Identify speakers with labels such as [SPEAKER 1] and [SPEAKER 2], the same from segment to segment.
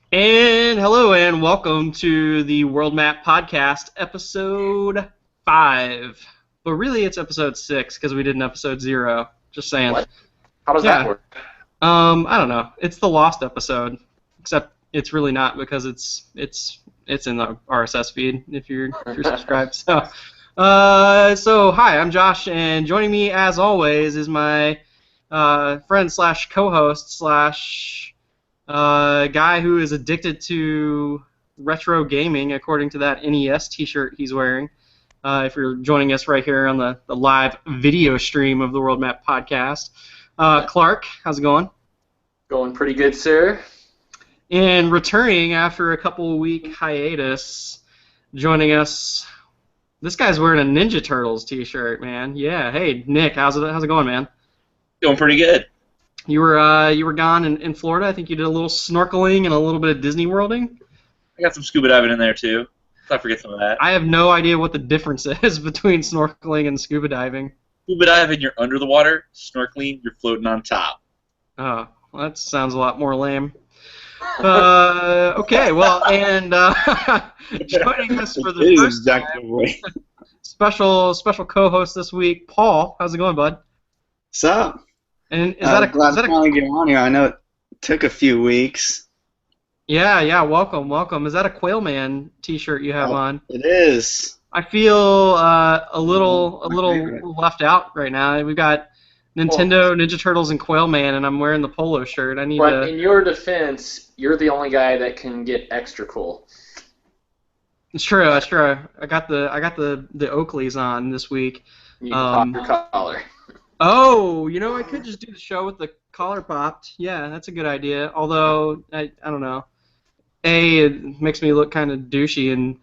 [SPEAKER 1] And hello and welcome to the World Map Podcast, episode 5. But really it's episode 6 because we did an episode 0. Just saying.
[SPEAKER 2] What? How does that
[SPEAKER 1] Yeah.
[SPEAKER 2] work?
[SPEAKER 1] I don't know. It's the lost episode. Except it's really not because it's in the RSS feed if you're subscribed. So hi, I'm Josh, and joining me as always is my friend slash co-host slash guy who is addicted to retro gaming, according to that NES T-shirt he's wearing. If you're joining us right here on the live video stream of the World Map Podcast, Clark, how's it going?
[SPEAKER 2] Going pretty good, sir.
[SPEAKER 1] And returning after a couple week hiatus, joining us. This guy's wearing a Ninja Turtles T-shirt, man. Yeah. Hey, Nick, how's it going, man?
[SPEAKER 3] Going pretty good.
[SPEAKER 1] You were gone in Florida. I think you did a little snorkeling and a little bit of Disney Worlding.
[SPEAKER 3] I got some scuba diving in there too. I forget some of that.
[SPEAKER 1] I have no idea what the difference is between snorkeling and scuba diving.
[SPEAKER 3] Scuba diving, you're under the water. Snorkeling, you're floating on top.
[SPEAKER 1] Oh, well, that sounds a lot more lame. Okay, well, and joining us for the first time, special co-host this week, Paul. How's it going, bud?
[SPEAKER 4] What's up?
[SPEAKER 1] And is that
[SPEAKER 4] glad to finally get on here. I know it took a few weeks.
[SPEAKER 1] Yeah, welcome. Is that a Quailman T-shirt you have on?
[SPEAKER 4] It is.
[SPEAKER 1] I feel a little left out right now. We've got Nintendo, Ninja Turtles, and Quailman, and I'm wearing the polo shirt. I need
[SPEAKER 2] But
[SPEAKER 1] to.
[SPEAKER 2] in your defense, you're the only guy that can get extra cool.
[SPEAKER 1] It's true. I got the Oakleys on this week.
[SPEAKER 2] You can pop your collar.
[SPEAKER 1] Oh, I could just do the show with the collar popped. Yeah, that's a good idea. Although I don't know. A, it makes me look kind of douchey, and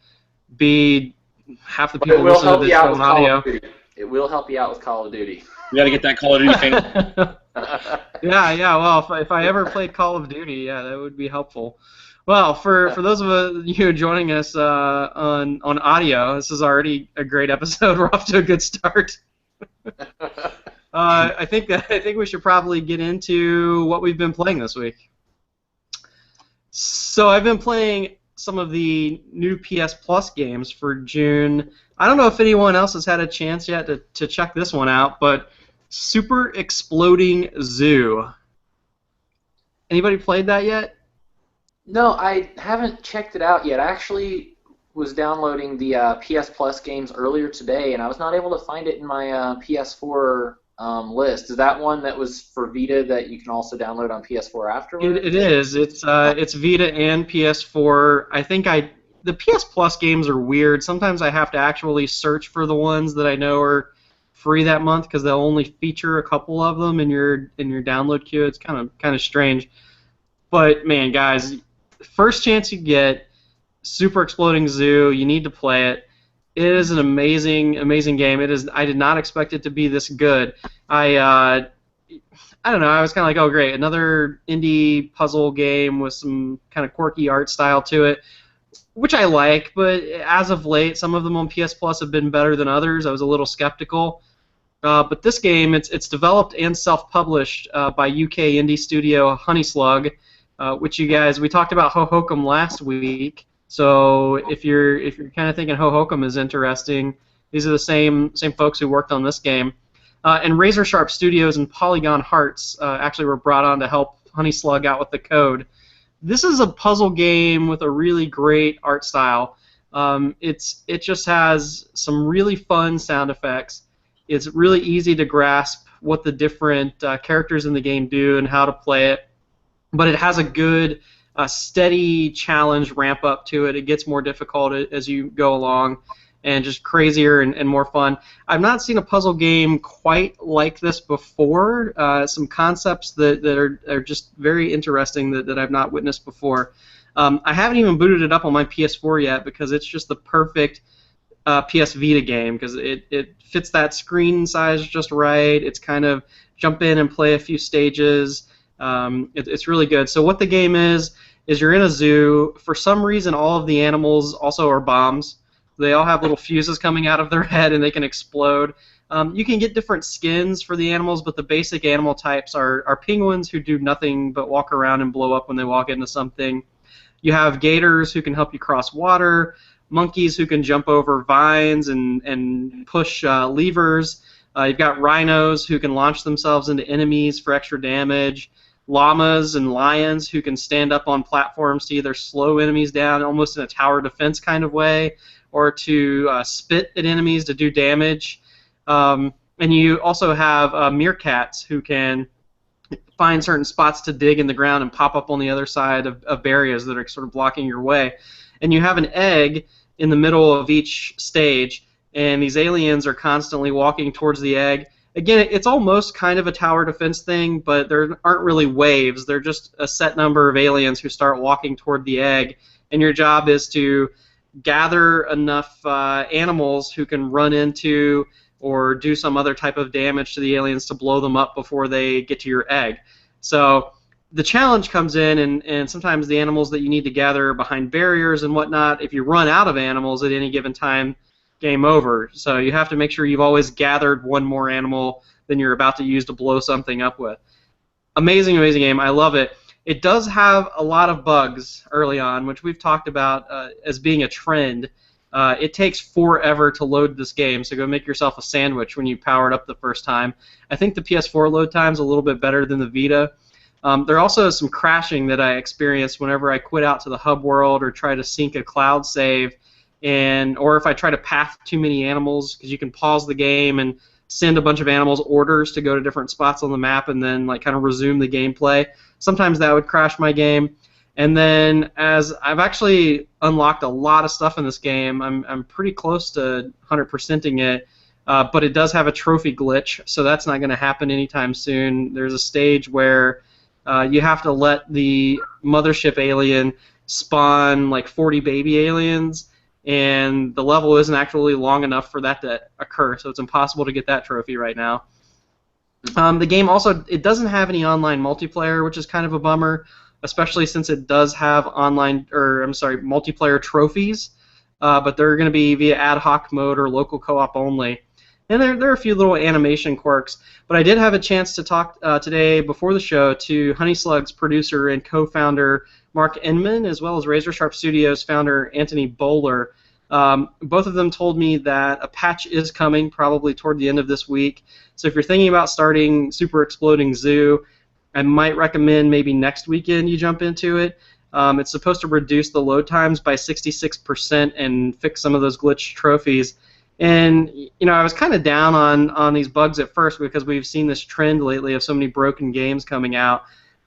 [SPEAKER 1] B, half the people listen to this show on audio.
[SPEAKER 2] It will help you out with Call of Duty.
[SPEAKER 3] You gotta get that Call of Duty thing.
[SPEAKER 1] Yeah. Well, if I ever played Call of Duty, yeah, that would be helpful. Well, for those of you joining us on audio, this is already a great episode. We're off to a good start. I think we should probably get into what we've been playing this week. So I've been playing some of the new PS Plus games for June. I don't know if anyone else has had a chance yet to check this one out, but Super Exploding Zoo. Anybody played that yet?
[SPEAKER 2] No, I haven't checked it out yet. I actually was downloading the PS Plus games earlier today, and I was not able to find it in my PS4 list. Is that one that was for Vita that you can also download on PS4 afterwards?
[SPEAKER 1] It is. It's Vita and PS4. I think the PS Plus games are weird. Sometimes I have to actually search for the ones that I know are free that month because they'll only feature a couple of them in your download queue. It's kind of strange. But man, guys, first chance you get, Super Exploding Zoo, you need to play it. It is an amazing game. It is. I did not expect it to be this good. I don't know. I was kind of like, oh great, another indie puzzle game with some kind of quirky art style to it, which I like. But as of late, some of them on PS Plus have been better than others. I was a little skeptical. But this game, it's developed and self-published by UK indie studio Honey Slug, which we talked about Hohokum last week. So if you're kind of thinking Hohokum is interesting, these are the same folks who worked on this game. And Razor Sharp Studios and Polygon Hearts actually were brought on to help Honey Slug out with the code. This is a puzzle game with a really great art style. It just has some really fun sound effects. It's really easy to grasp what the different characters in the game do and how to play it. But it has a good steady challenge ramp up to it. It gets more difficult as you go along and just crazier and more fun. I've not seen a puzzle game quite like this before. Some concepts that are just very interesting that I've not witnessed before. I haven't even booted it up on my PS4 yet because it's just the perfect PS Vita game because it fits that screen size just right. It's kind of jump in and play a few stages. It's really good. So what the game is you're in a zoo. For some reason, all of the animals also are bombs. They all have little fuses coming out of their head, and they can explode. You can get different skins for the animals, but the basic animal types are penguins who do nothing but walk around and blow up when they walk into something. You have gators who can help you cross water, monkeys who can jump over vines and push levers. You've got rhinos who can launch themselves into enemies for extra damage. Llamas and lions who can stand up on platforms to either slow enemies down almost in a tower defense kind of way, or to spit at enemies to do damage. And you also have meerkats who can find certain spots to dig in the ground and pop up on the other side of barriers that are sort of blocking your way. And you have an egg in the middle of each stage, and these aliens are constantly walking towards the egg. Again, it's almost kind of a tower defense thing, but there aren't really waves. They're just a set number of aliens who start walking toward the egg, and your job is to gather enough animals who can run into or do some other type of damage to the aliens to blow them up before they get to your egg. So the challenge comes in, and sometimes the animals that you need to gather are behind barriers and whatnot. If you run out of animals at any given time, game over. So you have to make sure you've always gathered one more animal than you're about to use to blow something up with. Amazing, amazing game. I love it. It does have a lot of bugs early on, which we've talked about as being a trend. It takes forever to load this game, so go make yourself a sandwich when you power it up the first time. I think the PS4 load time is a little bit better than the Vita. There also is some crashing that I experienced whenever I quit out to the hub world or try to sync a cloud save, or if I try to path too many animals, because you can pause the game and send a bunch of animals orders to go to different spots on the map and then like kind of resume the gameplay. Sometimes that would crash my game. And then as I've actually unlocked a lot of stuff in this game, I'm pretty close to 100%ing it, but it does have a trophy glitch, so that's not going to happen anytime soon. There's a stage where you have to let the mothership alien spawn like 40 baby aliens, and the level isn't actually long enough for that to occur, so it's impossible to get that trophy right now. The game also, it doesn't have any online multiplayer, which is kind of a bummer, especially since it does have multiplayer trophies, but they're going to be via ad hoc mode or local co-op only. And there are a few little animation quirks, but I did have a chance to talk today before the show to Honey Slug's producer and co-founder Mark Inman, as well as Razor Sharp Studios founder Anthony Bowler. Both of them told me that a patch is coming probably toward the end of this week. So if you're thinking about starting Super Exploding Zoo, I might recommend maybe next weekend you jump into it. It's supposed to reduce the load times by 66% and fix some of those glitched trophies. And I was kind of down on these bugs at first because we've seen this trend lately of so many broken games coming out.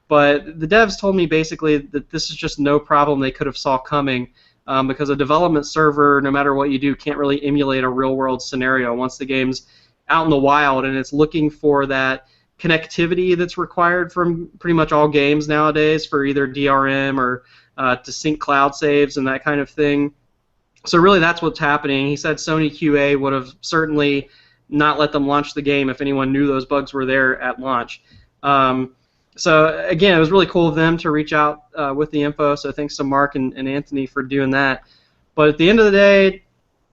[SPEAKER 1] But the devs told me basically that this is just no problem they could have saw coming, because a development server, no matter what you do, can't really emulate a real-world scenario once the game's out in the wild, and it's looking for that connectivity that's required from pretty much all games nowadays for either DRM or to sync cloud saves and that kind of thing. So really that's what's happening. He said Sony QA would have certainly not let them launch the game if anyone knew those bugs were there at launch. So again, it was really cool of them to reach out with the info, so thanks to Mark and Anthony for doing that. But at the end of the day,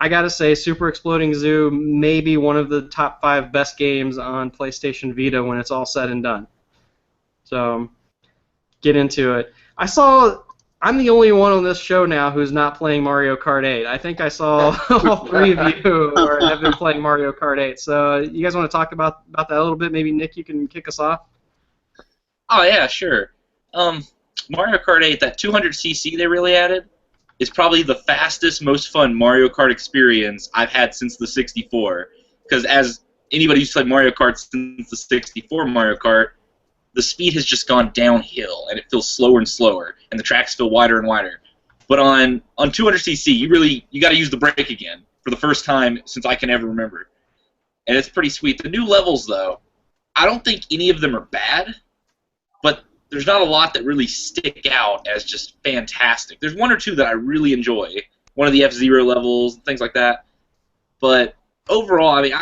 [SPEAKER 1] I gotta say Super Exploding Zoo may be one of the top 5 best games on PlayStation Vita when it's all said and done. So get into it. I'm the only one on this show now who's not playing Mario Kart 8. I think I saw all 3 of you have been playing Mario Kart 8. So you guys want to talk about that a little bit? Maybe Nick, you can kick us off.
[SPEAKER 3] Oh yeah, sure. Mario Kart 8, that 200cc they really added, is probably the fastest, most fun Mario Kart experience I've had since the 64. Because as anybody who's played Mario Kart since the 64 Mario Kart, the speed has just gone downhill, and it feels slower and slower, and the tracks feel wider and wider. But on 200cc, you got to use the brake again for the first time since I can ever remember, and it's pretty sweet. The new levels, though, I don't think any of them are bad, but there's not a lot that really stick out as just fantastic. There's 1 or 2 that I really enjoy, one of the F-Zero levels, things like that. But overall, I mean,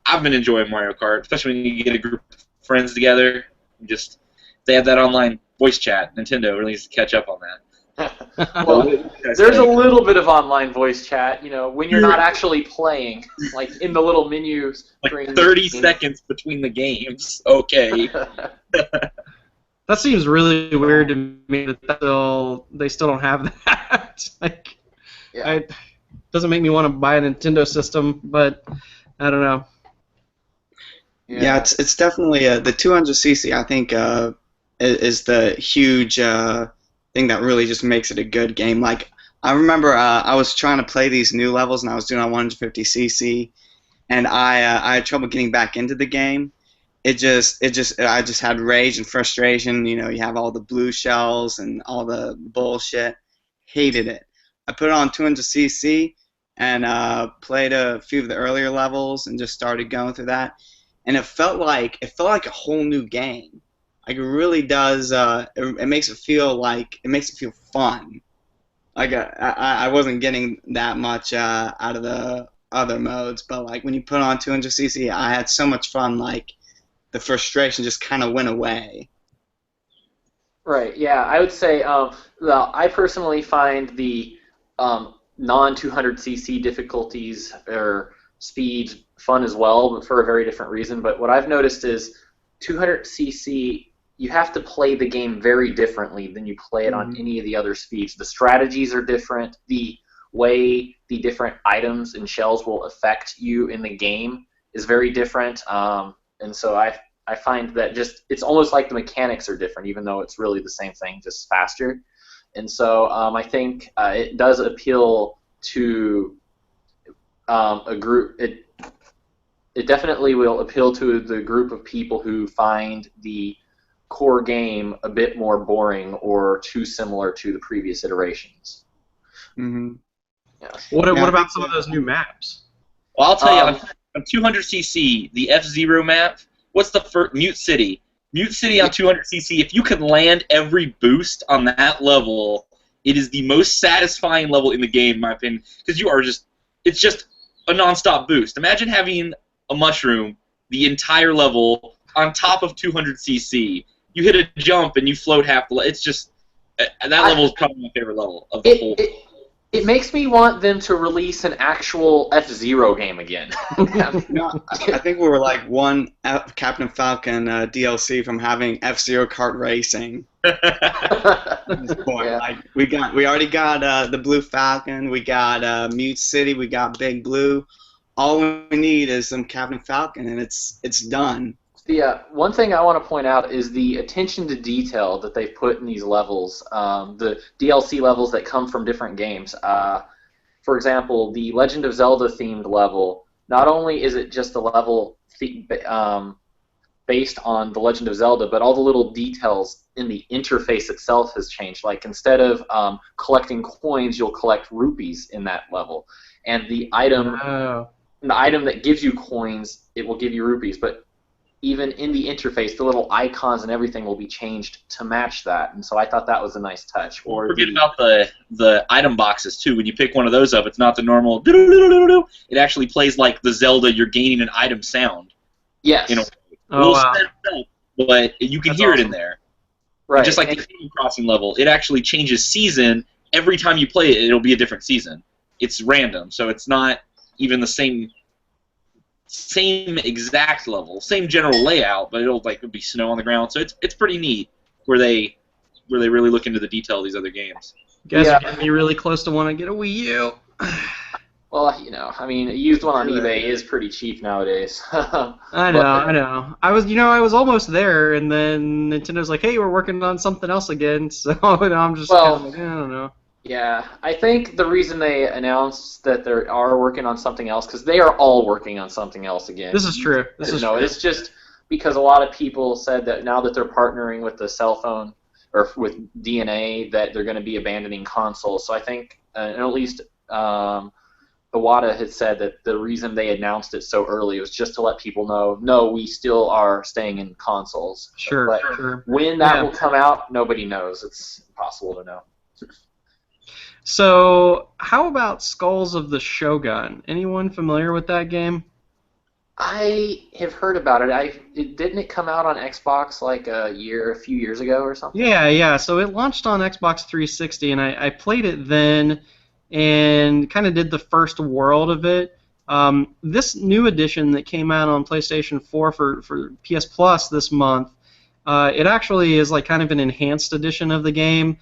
[SPEAKER 3] I've been enjoying Mario Kart, especially when you get a group of friends together. Just they have that online voice chat. Nintendo really needs to catch up on that.
[SPEAKER 2] Well, there's a little bit of online voice chat, when you're not actually playing, like in the little menus.
[SPEAKER 3] Like 30 seconds between the games. Okay.
[SPEAKER 1] That seems really weird to me that they still don't have that. Like,
[SPEAKER 2] Yeah.
[SPEAKER 1] doesn't make me want to buy a Nintendo system, but I don't know.
[SPEAKER 4] Yeah, it's definitely the 200cc. I think is the huge thing that really just makes it a good game. Like I remember I was trying to play these new levels and I was doing on 150cc, and I had trouble getting back into the game. I just had rage and frustration. You know, you have all the blue shells and all the bullshit. Hated it. I put it on 200cc and played a few of the earlier levels and just started going through that. And it felt like a whole new game. Like it really does. It makes it feel fun. Like I wasn't getting that much out of the other modes, but like when you put on 200cc, I had so much fun. Like the frustration just kind of went away.
[SPEAKER 2] Right. Yeah, I would say I personally find the non-200cc difficulties or speeds fun as well, but for a very different reason. But what I've noticed is 200cc, you have to play the game very differently than you play it on any of the other speeds. The strategies are different. The way the different items and shells will affect you in the game is very different. And so I find that it's almost like the mechanics are different, even though it's really the same thing, just faster. And so I think it does appeal to a group. It definitely will appeal to the group of people who find the core game a bit more boring or too similar to the previous iterations.
[SPEAKER 4] Mm-hmm.
[SPEAKER 2] Yeah.
[SPEAKER 1] What about some of those new maps?
[SPEAKER 3] Well, I'll tell you, on 200cc, the F-Zero map, what's the first? Mute City. Mute City on 200cc, if you can land every boost on that level, it is the most satisfying level in the game, in my opinion, because it's just a non-stop boost. Imagine having a mushroom the entire level on top of 200cc. You hit a jump and you float half the level. It's just, that level is probably my favorite level of the whole.
[SPEAKER 2] It makes me want them to release an actual F-Zero game again.
[SPEAKER 4] No, I think we were like one Captain Falcon DLC from having F-Zero kart racing. At this point,
[SPEAKER 2] Yeah.
[SPEAKER 4] like we already got the Blue Falcon, we got Mute City, we got Big Blue. All we need is some Captain Falcon, and it's done.
[SPEAKER 2] The one thing I want to point out is the attention to detail that they've put in these levels, the DLC levels that come from different games. For example, the Legend of Zelda themed level, not only is it just a level based on the Legend of Zelda, but all the little details in the interface itself has changed. Like instead of collecting coins, you'll collect rupees in that level. And the item that gives you coins, it will give you rupees, but even in the interface, the little icons and everything will be changed to match that, and so I thought that was a nice touch. Or
[SPEAKER 3] forget about the item boxes too. When you pick one of those up, it's not the normal doo-doo-doo-doo-doo. It actually plays like the Zelda "you're gaining an item" sound.
[SPEAKER 2] Yes.
[SPEAKER 3] You know,
[SPEAKER 1] Oh, wow.
[SPEAKER 3] But you can
[SPEAKER 1] That's
[SPEAKER 3] hear it
[SPEAKER 1] awesome.
[SPEAKER 3] in there.
[SPEAKER 2] Right.
[SPEAKER 3] And just like the Animal Crossing level, it actually changes season every time you play it. It'll be a different season. It's random, so it's not even the same exact level, same general layout, but it'll be snow on the ground. So it's pretty neat where they really look into the detail of these other games.
[SPEAKER 1] You guys are getting me really close to want to get a Wii U.
[SPEAKER 2] Well, I mean, a used one on eBay is pretty cheap nowadays.
[SPEAKER 1] I know. I was almost there, and then Nintendo's like, "Hey, we're working on something else again." So I'm just kind of like, I don't know.
[SPEAKER 2] Yeah, I think the reason they announced that they are working on something else, because they are all working on something else again.
[SPEAKER 1] This is true.
[SPEAKER 2] It's just because a lot of people said that now that they're partnering with the cell phone or with DNA, that they're going to be abandoning consoles. So I think, and at least Iwata had said that the reason they announced it so early was just to let people know, no, we still are staying in consoles.
[SPEAKER 1] Sure,
[SPEAKER 2] But
[SPEAKER 1] sure.
[SPEAKER 2] when that will come out, nobody knows. It's impossible to know.
[SPEAKER 1] So, how about Skulls of the Shogun? Anyone familiar with that game?
[SPEAKER 2] I have heard about it. Didn't it come out on Xbox like a few years ago or something?
[SPEAKER 1] Yeah. So it launched on Xbox 360, and I played it then and kind of did the first world of it. This new edition that came out on PlayStation 4 for PS Plus this month It actually is like kind of an enhanced edition of the game.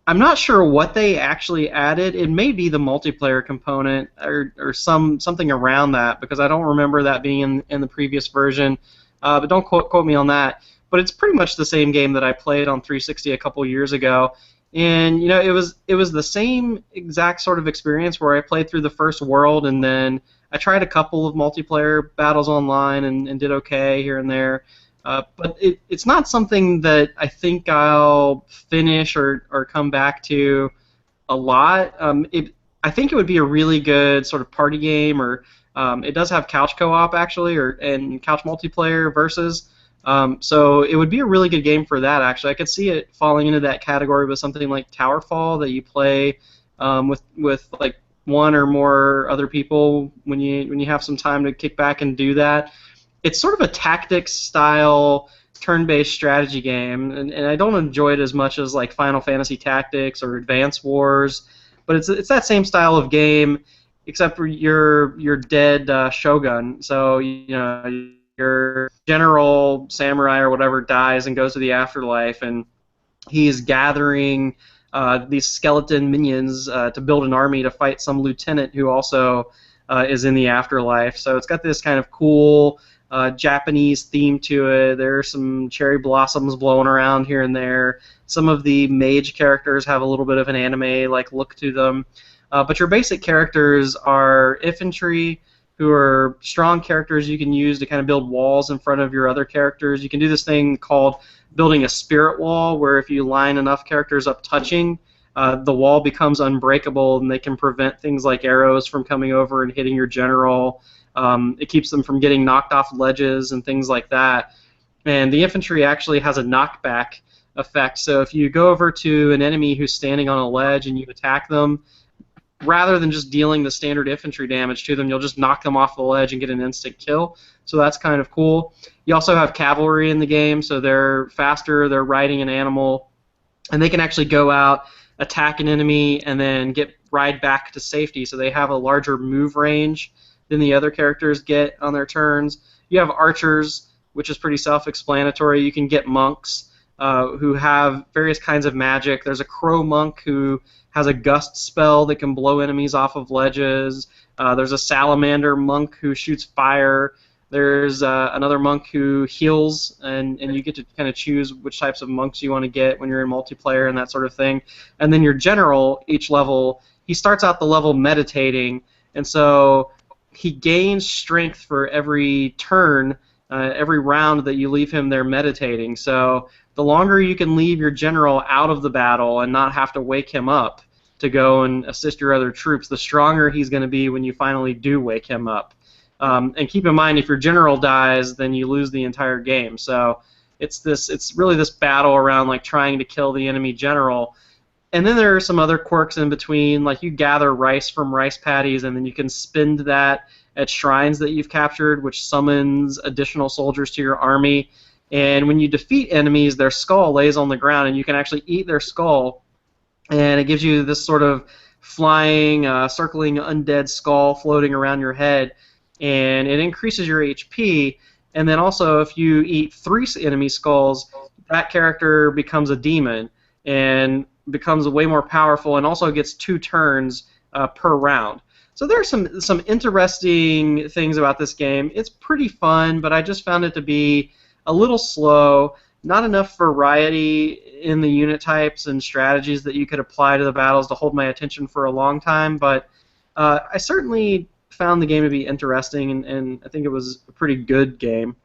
[SPEAKER 1] I'm not sure what they actually added. It may be the multiplayer component or something around that, because I don't remember that being in the previous version. But don't quote me on that. But it's pretty much the same game that I played on 360 a couple years ago. And you know, it was the same exact sort of experience where I played through the first world, and then I tried a couple of multiplayer battles online and did okay here and there. But it's not something that I think I'll finish or come back to a lot. I think it would be a really good sort of party game, or it does have couch co-op actually, and couch multiplayer versus. So it would be a really good game for that. Actually, I could see it falling into that category with something like Towerfall that you play with like one or more other people when you have some time to kick back and do that. It's sort of a tactics style turn-based strategy game, and I don't enjoy it as much as like Final Fantasy Tactics or Advance Wars, but it's that same style of game, except for your dead Shogun. So you know your general samurai or whatever dies and goes to the afterlife, and he's gathering these skeleton minions to build an army to fight some lieutenant who also is in the afterlife. So it's got this kind of cool Japanese theme to it. There are some cherry blossoms blowing around here and there. Some of the mage characters have a little bit of an anime-like look to them. But your basic characters are infantry, who are strong characters you can use to kind of build walls in front of your other characters. You can do this thing called building a spirit wall, where if you line enough characters up touching, the wall becomes unbreakable, and they can prevent things like arrows from coming over and hitting your general. It keeps them from getting knocked off ledges and things like that. And the infantry actually has a knockback effect. So if you go over to an enemy who's standing on a ledge and you attack them, rather than just dealing the standard infantry damage to them, you'll just knock them off the ledge and get an instant kill. So that's kind of cool. You also have cavalry in the game, so they're faster, they're riding an animal, and they can actually go out, attack an enemy, and then ride back to safety, so they have a larger move range than the other characters get on their turns. You have archers, which is pretty self-explanatory. You can get monks who have various kinds of magic. There's a crow monk who has a gust spell that can blow enemies off of ledges. There's a salamander monk who shoots fire. There's another monk who heals, and you get to kind of choose which types of monks you want to get when you're in multiplayer and that sort of thing. And then your general, each level, he starts out the level meditating, and so he gains strength for every turn, every round that you leave him there meditating. So the longer you can leave your general out of the battle and not have to wake him up to go and assist your other troops, the stronger he's going to be when you finally do wake him up. And keep in mind, if your general dies, then you lose the entire game. So it's really this battle around like trying to kill the enemy general. And then there are some other quirks in between, like you gather rice from rice paddies, and then you can spend that at shrines that you've captured, which summons additional soldiers to your army. And when you defeat enemies, their skull lays on the ground, and you can actually eat their skull, and it gives you this sort of flying, circling undead skull floating around your head, and it increases your HP. And then also, if you eat 3 enemy skulls, that character becomes a demon and becomes way more powerful, and also gets 2 turns per round. So there are some interesting things about this game. It's pretty fun, but I just found it to be a little slow, not enough variety in the unit types and strategies that you could apply to the battles to hold my attention for a long time, but I certainly found the game to be interesting, and I think it was a pretty good game.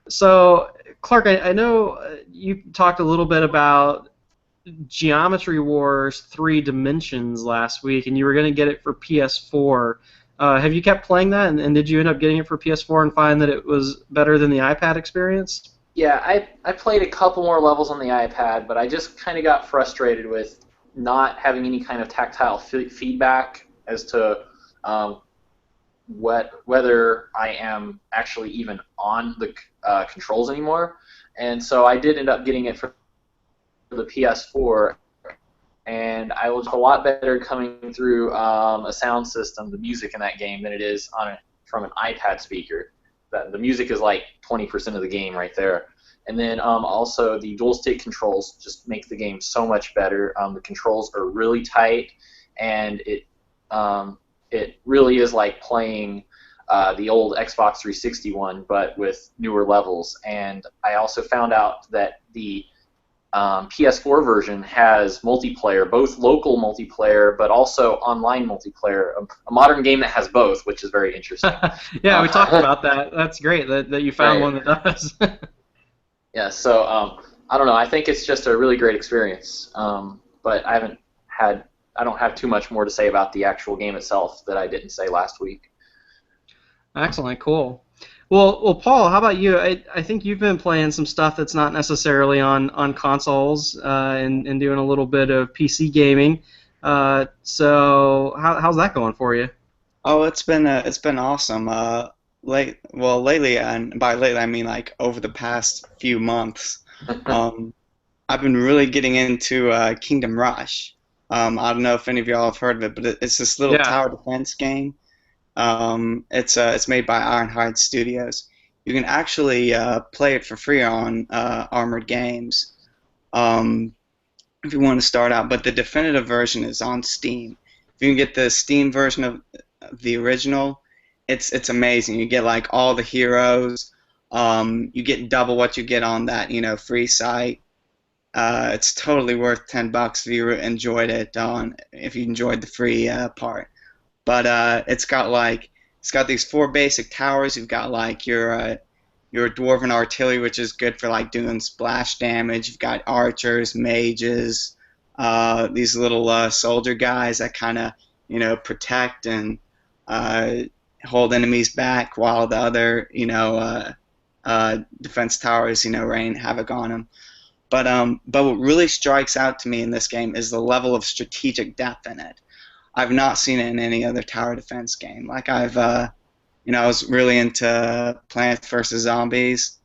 [SPEAKER 1] So, Clark, I know you talked a little bit about Geometry Wars 3 Dimensions last week, and you were going to get it for PS4. Have you kept playing that, and did you end up getting it for PS4 and find that it was better than the iPad experience?
[SPEAKER 2] Yeah, I played a couple more levels on the iPad, but I just kind of got frustrated with not having any kind of tactile feedback as to whether I am actually even on the controls anymore. And so I did end up getting it for the PS4, and I was a lot better coming through a sound system, the music in that game, than it is from an iPad speaker. The music is like 20% of the game right there. And then also the dual stick controls just make the game so much better. The controls are really tight, and it really is like playing the old Xbox 360 one, but with newer levels. And I also found out that the PS4 version has multiplayer, both local multiplayer, but also online multiplayer. A modern game that has both, which is very interesting.
[SPEAKER 1] Yeah, we talked about that. That's great that you found one that does.
[SPEAKER 2] Yeah, so I don't know. I think it's just a really great experience. But I don't have too much more to say about the actual game itself that I didn't say last week.
[SPEAKER 1] Excellent, cool. Well, Paul, how about you? I think you've been playing some stuff that's not necessarily on consoles and doing a little bit of PC gaming. So how's that going for you?
[SPEAKER 4] Oh, it's been awesome. Lately, and by lately I mean like over the past few months, I've been really getting into Kingdom Rush. I don't know if any of y'all have heard of it, but it's this little tower defense game. It's made by Ironhide Studios. You can actually play it for free on Armored Games if you want to start out, but the definitive version is on Steam. If you can get the Steam version of the original, it's amazing. You get like all the heroes. You get double what you get on that free site. It's totally worth $10 if you enjoyed it if you enjoyed the free part. But it's got these 4 basic towers. You've got like your dwarven artillery, which is good for like doing splash damage. You've got archers, mages, these little soldier guys that kind of protect and hold enemies back while the other defense towers rain havoc on them. But what really strikes out to me in this game is the level of strategic depth in it. I've not seen it in any other tower defense game. Like I was really into Plants vs Zombies,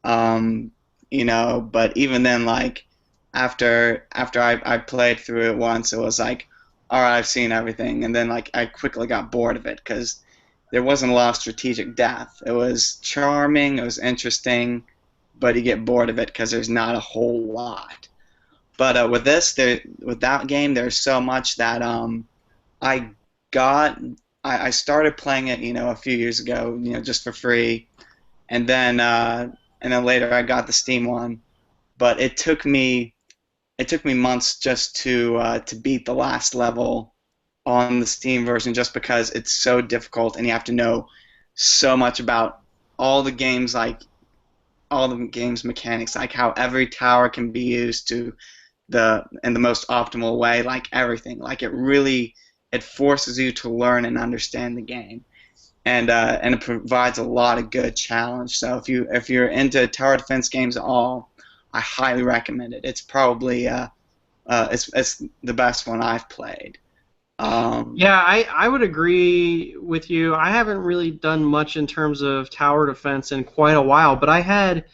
[SPEAKER 4] but even then, like after I played through it once, it was like, all right, I've seen everything, and then like I quickly got bored of it because there wasn't a lot of strategic depth. It was charming, it was interesting, but you get bored of it because there's not a whole lot. But with that game, there's so much that I started playing it, a few years ago, just for free, and then later I got the Steam one, but it took me months just to beat the last level on the Steam version, just because it's so difficult and you have to know so much about all the game's mechanics, like how every tower can be used in the most optimal way, like everything, like it forces you to learn and understand the game, and it provides a lot of good challenge. So if you're into tower defense games at all, I highly recommend it. It's probably it's the best one I've played.
[SPEAKER 1] Yeah, I would agree with you. I haven't really done much in terms of tower defense in quite a while, but I had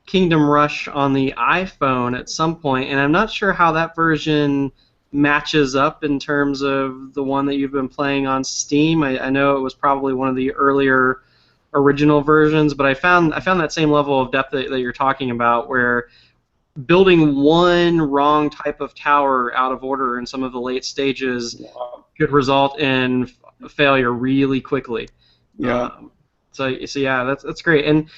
[SPEAKER 1] Kingdom Rush on the iPhone at some point, and I'm not sure how that version matches up in terms of the one that you've been playing on Steam. I know it was probably one of the earlier original versions, but I found that same level of depth that you're talking about, where building one wrong type of tower out of order in some of the late stages could result in failure really quickly.
[SPEAKER 4] Yeah.
[SPEAKER 1] So yeah, that's great. And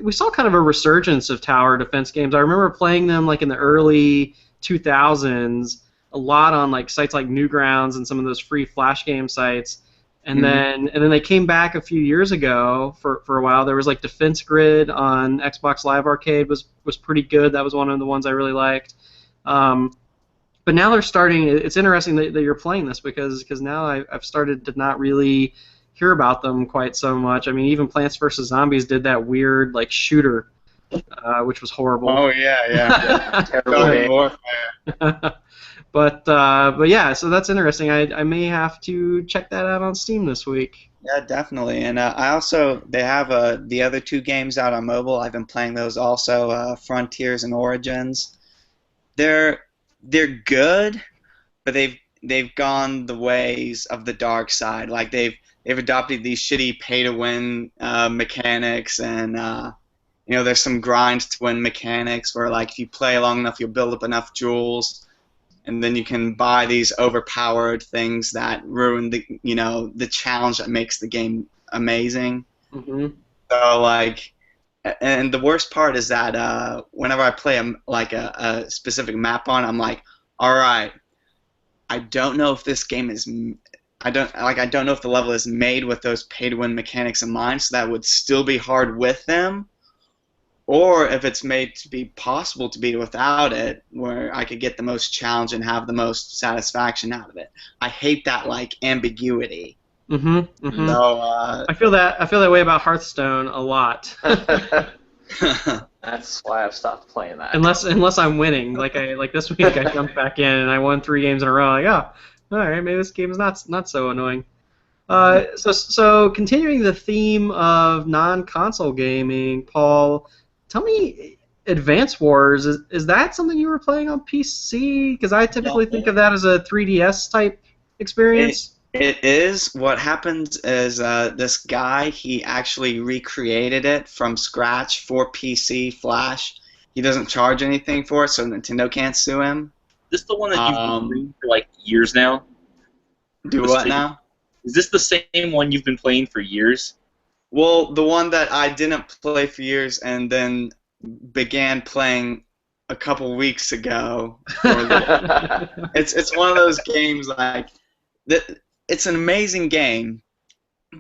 [SPEAKER 1] we saw kind of a resurgence of tower defense games. I remember playing them like in the early 2000s, a lot on like sites like Newgrounds and some of those free flash game sites. And then they came back a few years ago for a while. There was like Defense Grid on Xbox Live Arcade was pretty good. That was one of the ones I really liked. But now they're starting. It's interesting that you're playing this because now I've started to not really hear about them quite so much. I mean, even Plants vs Zombies did that weird like shooter, which was horrible.
[SPEAKER 4] Oh yeah.
[SPEAKER 2] Terrible
[SPEAKER 4] Warfare.
[SPEAKER 1] But yeah, so that's interesting. I may have to check that out on Steam this week.
[SPEAKER 4] Yeah, definitely. And they have the other 2 games out on mobile. I've been playing those also, Frontiers and Origins. They're good, but they've gone the ways of the dark side. Like they've adopted these shitty pay to win mechanics, and there's some grind to win mechanics where like if you play long enough, you'll build up enough jewels, and then you can buy these overpowered things that ruin the challenge that makes the game amazing.
[SPEAKER 1] Mm-hmm.
[SPEAKER 4] So like, and the worst part is that whenever I play a specific map on, I'm like, all right, I don't know if this game is. I don't know if the level is made with those pay-to-win mechanics in mind, so that would still be hard with them, or if it's made to be possible to beat without it, where I could get the most challenge and have the most satisfaction out of it. I hate that like ambiguity.
[SPEAKER 1] Mm-hmm. Mm-hmm.
[SPEAKER 4] So
[SPEAKER 1] I feel that way about Hearthstone a lot.
[SPEAKER 2] That's why I've stopped playing that.
[SPEAKER 1] Unless I'm winning, like this week I jumped back in and I won 3 games in a row. Like, oh, all right, maybe this game is not so annoying. So continuing the theme of non-console gaming, Paul, tell me, Advance Wars, is that something you were playing on PC? Because I typically think of that as a 3DS type experience.
[SPEAKER 4] It is. What happens is this guy, he actually recreated it from scratch for PC Flash. He doesn't charge anything for it, so Nintendo can't sue him.
[SPEAKER 3] Is this the one that you've been playing for like years now?
[SPEAKER 4] Do what now?
[SPEAKER 3] Is this the same one you've been playing for years?
[SPEAKER 4] Well, the one that I didn't play for years and then began playing a couple weeks ago. It's one of those games like that. It's an amazing game,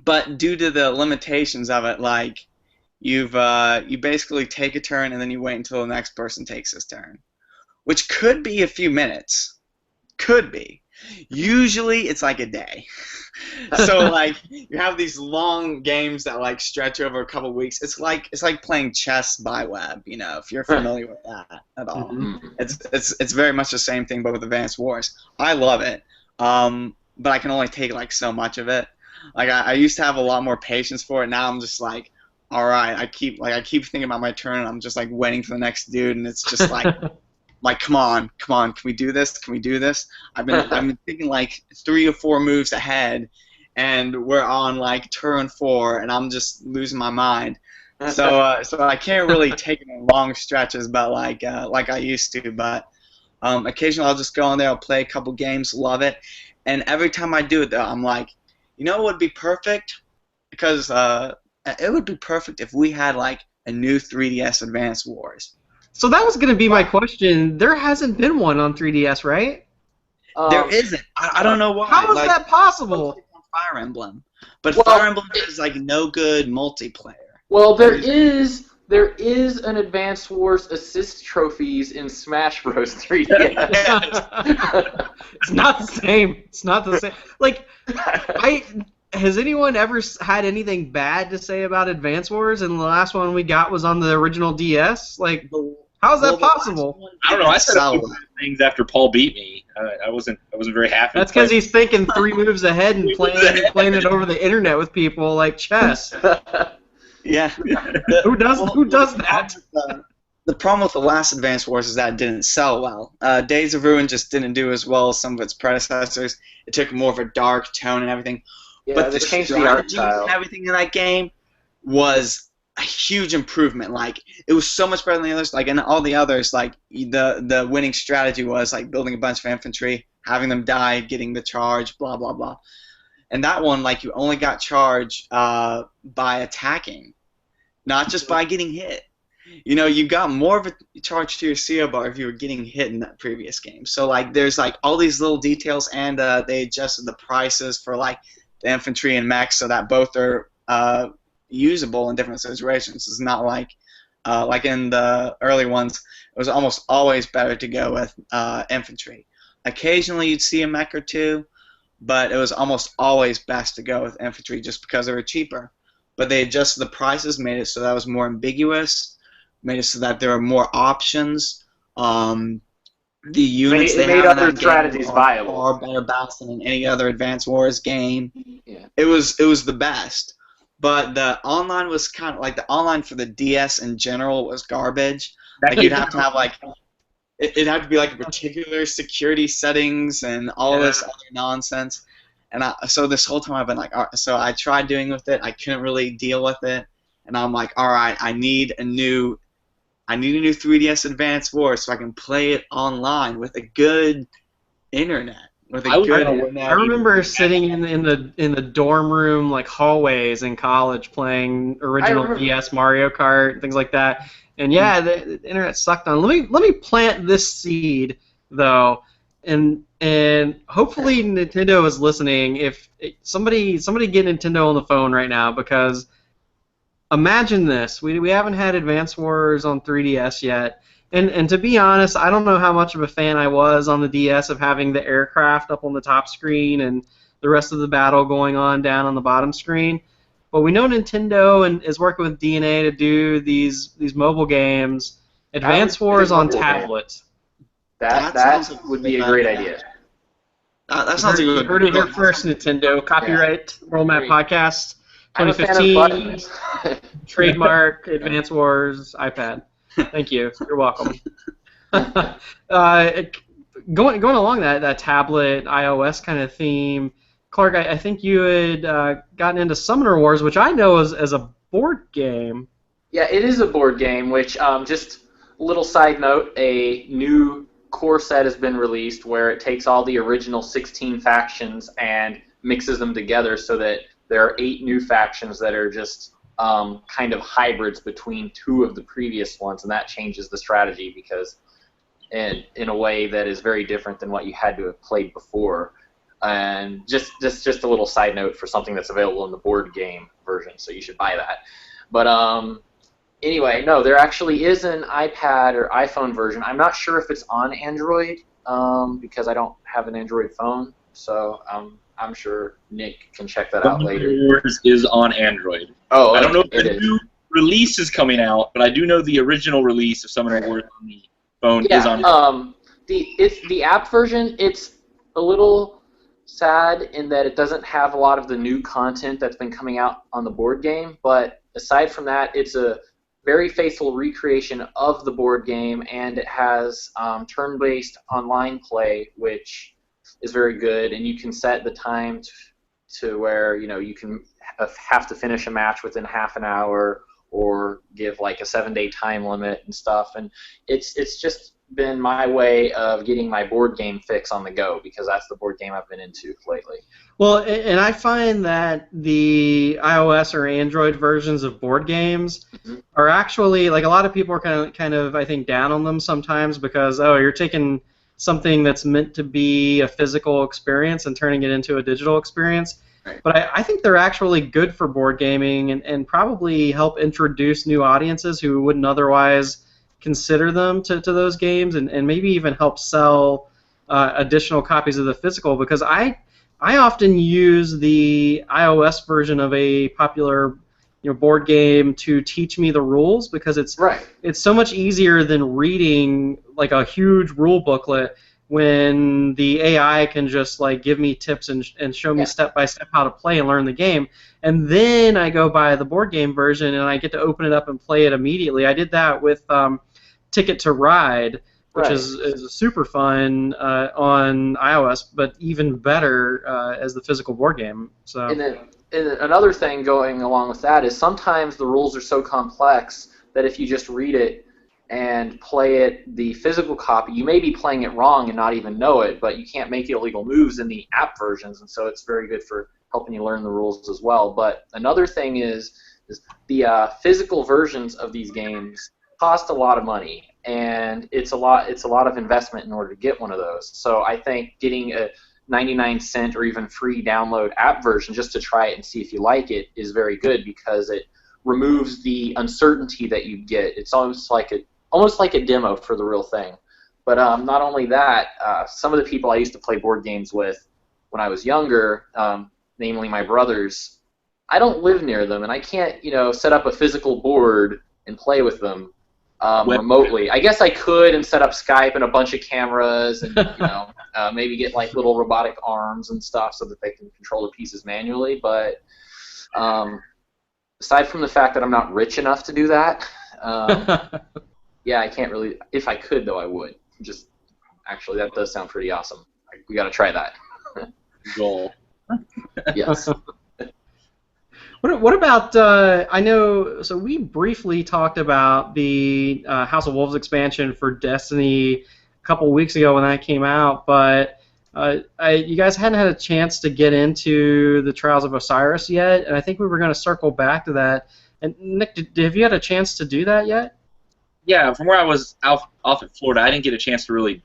[SPEAKER 4] but due to the limitations of it, like you basically take a turn and then you wait until the next person takes his turn, which could be a few minutes. Could be. Usually it's like a day. So like you have these long games that like stretch over a couple weeks. It's like playing chess by web, if you're familiar with that at all.
[SPEAKER 1] Mm-hmm.
[SPEAKER 4] It's very much the same thing but with Advance Wars. I love it. But I can only take like so much of it. Like I used to have a lot more patience for it. Now I'm just like, all right. I keep thinking about my turn, and I'm just like waiting for the next dude, and it's just like, like come on, can we do this? Can we do this? I've been thinking like 3 or 4 moves ahead, and we're on like turn 4, and I'm just losing my mind. So I can't really take it in long stretches, but like I used to. But occasionally I'll just go on there, I'll play a couple games, love it. And every time I do it, though, I'm like, it would be perfect? Because it would be perfect if we had, like, a new 3DS Advance Wars.
[SPEAKER 1] So that was going to be my question. There hasn't been one on 3DS, right?
[SPEAKER 4] There isn't. I don't know why.
[SPEAKER 1] How is that possible?
[SPEAKER 4] Fire Emblem. But Fire Emblem is, like, no good multiplayer.
[SPEAKER 2] Well, there is an Advance Wars assist trophies in Smash Bros. 3DS.
[SPEAKER 1] It's not the same. It's not the same. Like, has anyone ever had anything bad to say about Advance Wars? And the last one we got was on the original DS. Like, how is that possible?
[SPEAKER 3] I don't know. I said a few things after Paul beat me. I wasn't very happy.
[SPEAKER 1] That's because he's thinking 3 moves ahead and playing it over the internet with people like chess.
[SPEAKER 4] Yeah.
[SPEAKER 1] Who does that?
[SPEAKER 4] The problem with the last Advance Wars is that it didn't sell well. Days of Ruin just didn't do as well as some of its predecessors. It took more of a dark tone and everything.
[SPEAKER 2] Yeah,
[SPEAKER 4] but
[SPEAKER 2] they
[SPEAKER 4] the
[SPEAKER 2] changed the art
[SPEAKER 4] strategy
[SPEAKER 2] style.
[SPEAKER 4] and everything in that game was a huge improvement. Like, it was so much better than the others. Like, in all the others, like, the winning strategy was, like, building a bunch of infantry, having them die, getting the charge, blah, blah, blah. And that one, like, you only got charge by attacking, not just by getting hit. You got more of a charge to your CO bar if you were getting hit in that previous game. So, like, there's, like, all these little details, and they adjusted the prices for, like, the infantry and mechs so that both are usable in different situations. It's not like in the early ones, it was almost always better to go with infantry. Occasionally you'd see a mech or two, but it was almost always best to go with infantry just because they were cheaper. But they adjusted the prices, made it so that it was more ambiguous, made it so that there were more options. The units they
[SPEAKER 2] made
[SPEAKER 4] have
[SPEAKER 2] other
[SPEAKER 4] in that
[SPEAKER 2] strategies
[SPEAKER 4] game
[SPEAKER 2] viable.
[SPEAKER 4] are better balanced than in any other Advance Wars game.
[SPEAKER 2] Yeah.
[SPEAKER 4] It was the best. But the online was kind of like the online for the DS in general was garbage. Like you'd have to have like it'd have to be like particular security settings and all this other nonsense. And so this whole time I've been like, so I tried doing with it. I couldn't really deal with it. and I'm like, all right, I need a new 3DS Advance Wars so I can play it online with a good internet.
[SPEAKER 3] I
[SPEAKER 1] remember sitting in the dorm room like hallways in college playing original DS Mario Kart and things like that. And yeah, the internet sucked on. Let me plant this seed though, and hopefully Nintendo is listening. If somebody get Nintendo on the phone right now, because imagine this: we haven't had Advance Wars on 3DS yet. And to be honest, I don't know how much of a fan I was on the DS of having the aircraft up on the top screen and the rest of the battle going on down on the bottom screen. But we know Nintendo is working with DNA to do these mobile games. Advance Wars on tablets.
[SPEAKER 2] That would be a great idea.
[SPEAKER 4] That sounds like a good.
[SPEAKER 1] You heard it here first, Nintendo. Copyright World Map Podcast 2015. Trademark Advance Wars iPad. Thank you. You're welcome. Going along that tablet iOS kind of theme, Clark, I think you had gotten into Summoner Wars, which I know as a board game.
[SPEAKER 2] Yeah, it is a board game, which, just a little side note, a new core set has been released where it takes all the original 16 factions and mixes them together so that there are 8 new factions that are just kind of hybrids between 2 of the previous ones, and that changes the strategy because in a way that is very different than what you had to have played before. And just a little side note for something that's available in the board game version, so you should buy that. But anyway, no, there actually is an iPad or iPhone version. I'm not sure if it's on Android because I don't have an Android phone, so I'm sure Nick can check that out later.
[SPEAKER 3] Wars is on Android.
[SPEAKER 2] Oh,
[SPEAKER 3] I don't know if the new release is coming out, but I do know the original release of Summoner Wars on the phone is on.
[SPEAKER 2] The app version. It's a little sad in that it doesn't have a lot of the new content that's been coming out on the board game. But aside from that, it's a very faithful recreation of the board game, and it has turn-based online play, which is very good, and you can set the time to where you can have to finish a match within half an hour or give like a 7-day time limit and stuff, and it's just been my way of getting my board game fix on the go because that's the board game I've been into lately.
[SPEAKER 1] Well, and I find that the iOS or Android versions of board games are actually, like, a lot of people are kind of I think down on them sometimes because you're taking something that's meant to be a physical experience and turning it into a digital experience. Right. But I think they're actually good for board gaming and probably help introduce new audiences who wouldn't otherwise consider them to those games and maybe even help sell additional copies of the physical, because I often use the iOS version of a popular board game to teach me the rules because it's so much easier than reading like a huge rule booklet when the AI can just like give me tips and show me step by step how to play and learn the game, and then I go buy the board game version and I get to open it up and play it immediately. I did that with Ticket to Ride, which is super fun on iOS, but even better as the physical board game. So.
[SPEAKER 2] And another thing going along with that is sometimes the rules are so complex that if you just read it and play it the physical copy, you may be playing it wrong and not even know it, but you can't make illegal moves in the app versions, and so it's very good for helping you learn the rules as well. But another thing is the physical versions of these games cost a lot of money, and it's a lot of investment in order to get one of those. So I think getting a 99-cent or even free download app version just to try it and see if you like it is very good because it removes the uncertainty that you get. It's almost like a demo for the real thing. But not only that, some of the people I used to play board games with when I was younger, namely my brothers, I don't live near them, and I can't set up a physical board and play with them remotely. I guess I could and set up Skype and a bunch of cameras and maybe get like little robotic arms and stuff so that they can control the pieces manually. But aside from the fact that I'm not rich enough to do that, yeah, I can't really. If I could, though, I would. Just actually, that does sound pretty awesome. We got to try that.
[SPEAKER 3] Goal.
[SPEAKER 2] Yes.
[SPEAKER 1] What about, I know, so we briefly talked about the House of Wolves expansion for Destiny a couple weeks ago when that came out, but you guys hadn't had a chance to get into the Trials of Osiris yet, and I think we were going to circle back to that. And Nick, have you had a chance to do that yet?
[SPEAKER 3] Yeah, from where I was off in Florida, I didn't get a chance to really,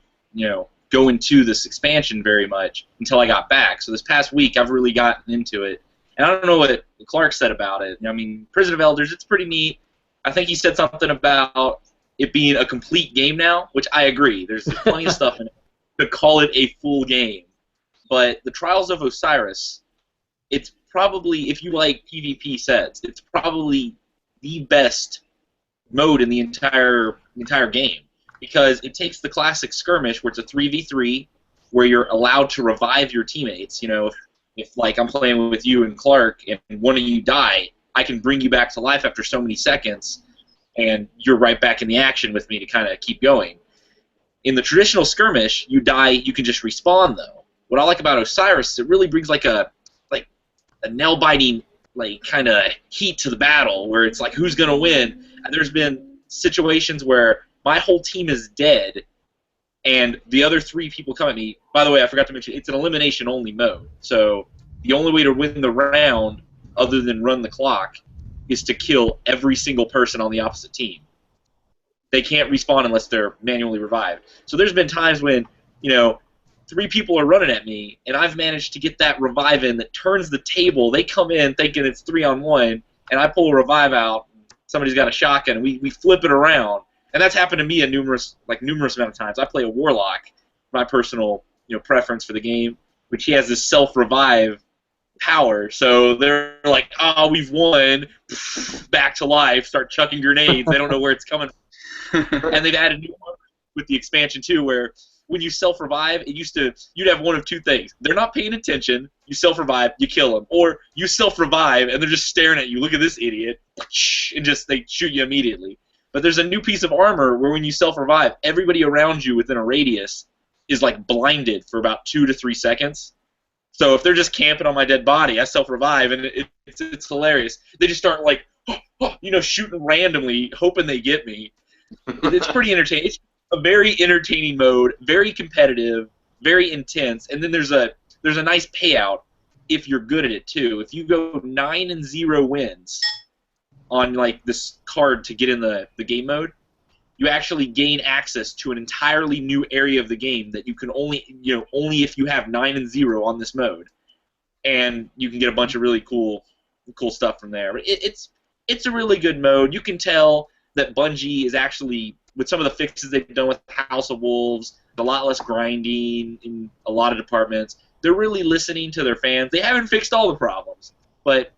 [SPEAKER 3] go into this expansion very much until I got back. So this past week, I've really gotten into it. And I don't know what Clark said about it. I mean, Prison of Elders, it's pretty neat. I think he said something about it being a complete game now, which I agree. There's plenty of stuff in it to call it a full game. But the Trials of Osiris, it's probably, if you like PvP sets, it's probably the best mode in the entire game, because it takes the classic skirmish where it's a 3v3 where you're allowed to revive your teammates. If like I'm playing with you and Clark and one of you die, I can bring you back to life after so many seconds and you're right back in the action with me to kind of keep going. In the traditional skirmish, you die, you can just respawn though. What I like about Osiris is it really brings like a nail-biting kind of heat to the battle where it's like who's going to win. And there's been situations where my whole team is dead and the other 3 people come at me. By the way, I forgot to mention, it's an elimination-only mode. So the only way to win the round, other than run the clock, is to kill every single person on the opposite team. They can't respawn unless they're manually revived. So there's been times when, 3 people are running at me, and I've managed to get that revive in that turns the table. They come in thinking it's 3-on-1, and I pull a revive out. Somebody's got a shotgun, and we flip it around. And that's happened to me a numerous amount of times. I play a Warlock, my personal preference for the game, which he has this self-revive power. So they're like, oh, we've won, back to life, start chucking grenades. They don't know where it's coming from. And they've added new armor with the expansion too, where when you self-revive, you'd have one of 2 things. They're not paying attention, you self-revive, you kill them. Or you self-revive, and they're just staring at you, look at this idiot, and they shoot you immediately. But there's a new piece of armor where when you self-revive, everybody around you within a radius is blinded for about 2 to 3 seconds. So if they're just camping on my dead body, I self-revive, and it's hilarious. They just start shooting randomly, hoping they get me. It's pretty entertaining. It's a very entertaining mode, very competitive, very intense, and then there's a nice payout if you're good at it too. If you go 9-0 wins on this card to get in the game mode, you actually gain access to an entirely new area of the game that you can only if you have 9-0 on this mode, and you can get a bunch of really cool stuff from there. But it's a really good mode. You can tell that Bungie is actually, with some of the fixes they've done with House of Wolves, a lot less grinding in a lot of departments. They're really listening to their fans. They haven't fixed all the problems, but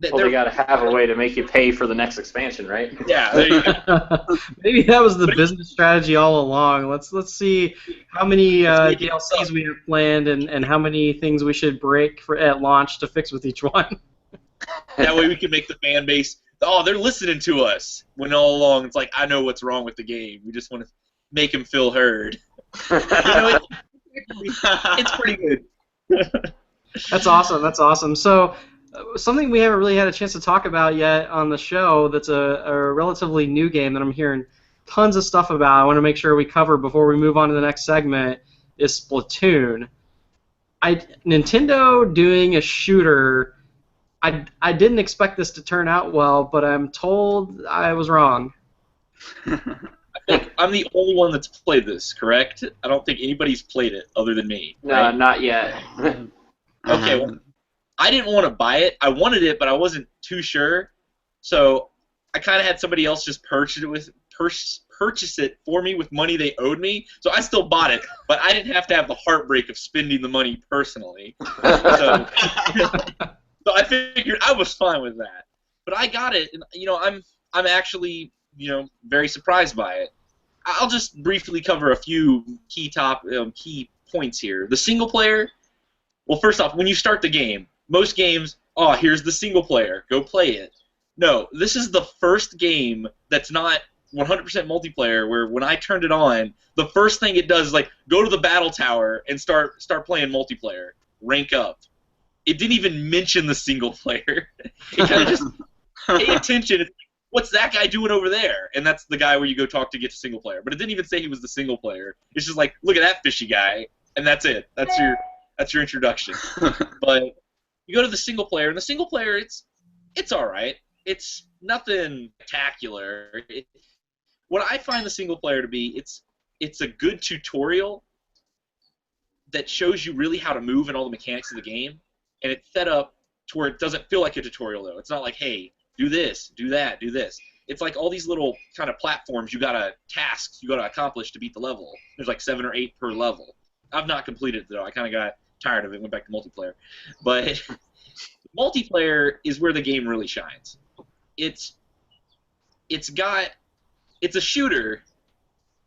[SPEAKER 2] they got to have a way to make you pay for the next expansion, right?
[SPEAKER 3] Yeah, there you go.
[SPEAKER 1] Maybe that was the business strategy all along. Let's see how many DLCs we have planned and how many things we should break at launch to fix with each one.
[SPEAKER 3] That way we can make the fan base, oh, they're listening to us. When all along it's like, I know what's wrong with the game. We just want to make them feel heard. It's pretty good.
[SPEAKER 1] That's awesome. So something we haven't really had a chance to talk about yet on the show that's a relatively new game that I'm hearing tons of stuff about, I want to make sure we cover before we move on to the next segment, is Splatoon. Nintendo doing a shooter, I didn't expect this to turn out well, but I'm told I was wrong.
[SPEAKER 3] I think I'm the only one that's played this, correct? I don't think anybody's played it other than me.
[SPEAKER 2] No,
[SPEAKER 3] right?
[SPEAKER 2] Not yet.
[SPEAKER 3] Okay, well, I didn't want to buy it. I wanted it, but I wasn't too sure. So I kind of had somebody else just purchase it for me with money they owed me. So I still bought it, but I didn't have to have the heartbreak of spending the money personally. So I figured I was fine with that. But I got it, and I'm actually very surprised by it. I'll just briefly cover a few key points here. The single player. Well, first off, when you start the game, most games, here's the single player, go play it. No, this is the first game that's not 100% multiplayer, where when I turned it on, the first thing it does is go to the battle tower and start playing multiplayer, rank up. it didn't even mention the single player. It kind of just pay attention. It's like, what's that guy doing over there? And that's the guy where you go talk to get to single player. But it didn't even say he was the single player. It's just like, look at that fishy guy, and that's it. That's your introduction. But you go to the single player, and the single player, it's all right. It's nothing spectacular. What I find the single player to be, it's a good tutorial that shows you really how to move and all the mechanics of the game, and it's set up to where it doesn't feel like a tutorial, though. It's not like, hey, do this, do that, do this. It's like all these little kind of platforms tasks you gotta accomplish to beat the level. There's like 7 or 8 per level. I've not completed it, though. I kind of got tired of it and went back to multiplayer. But multiplayer is where the game really shines. It's a shooter,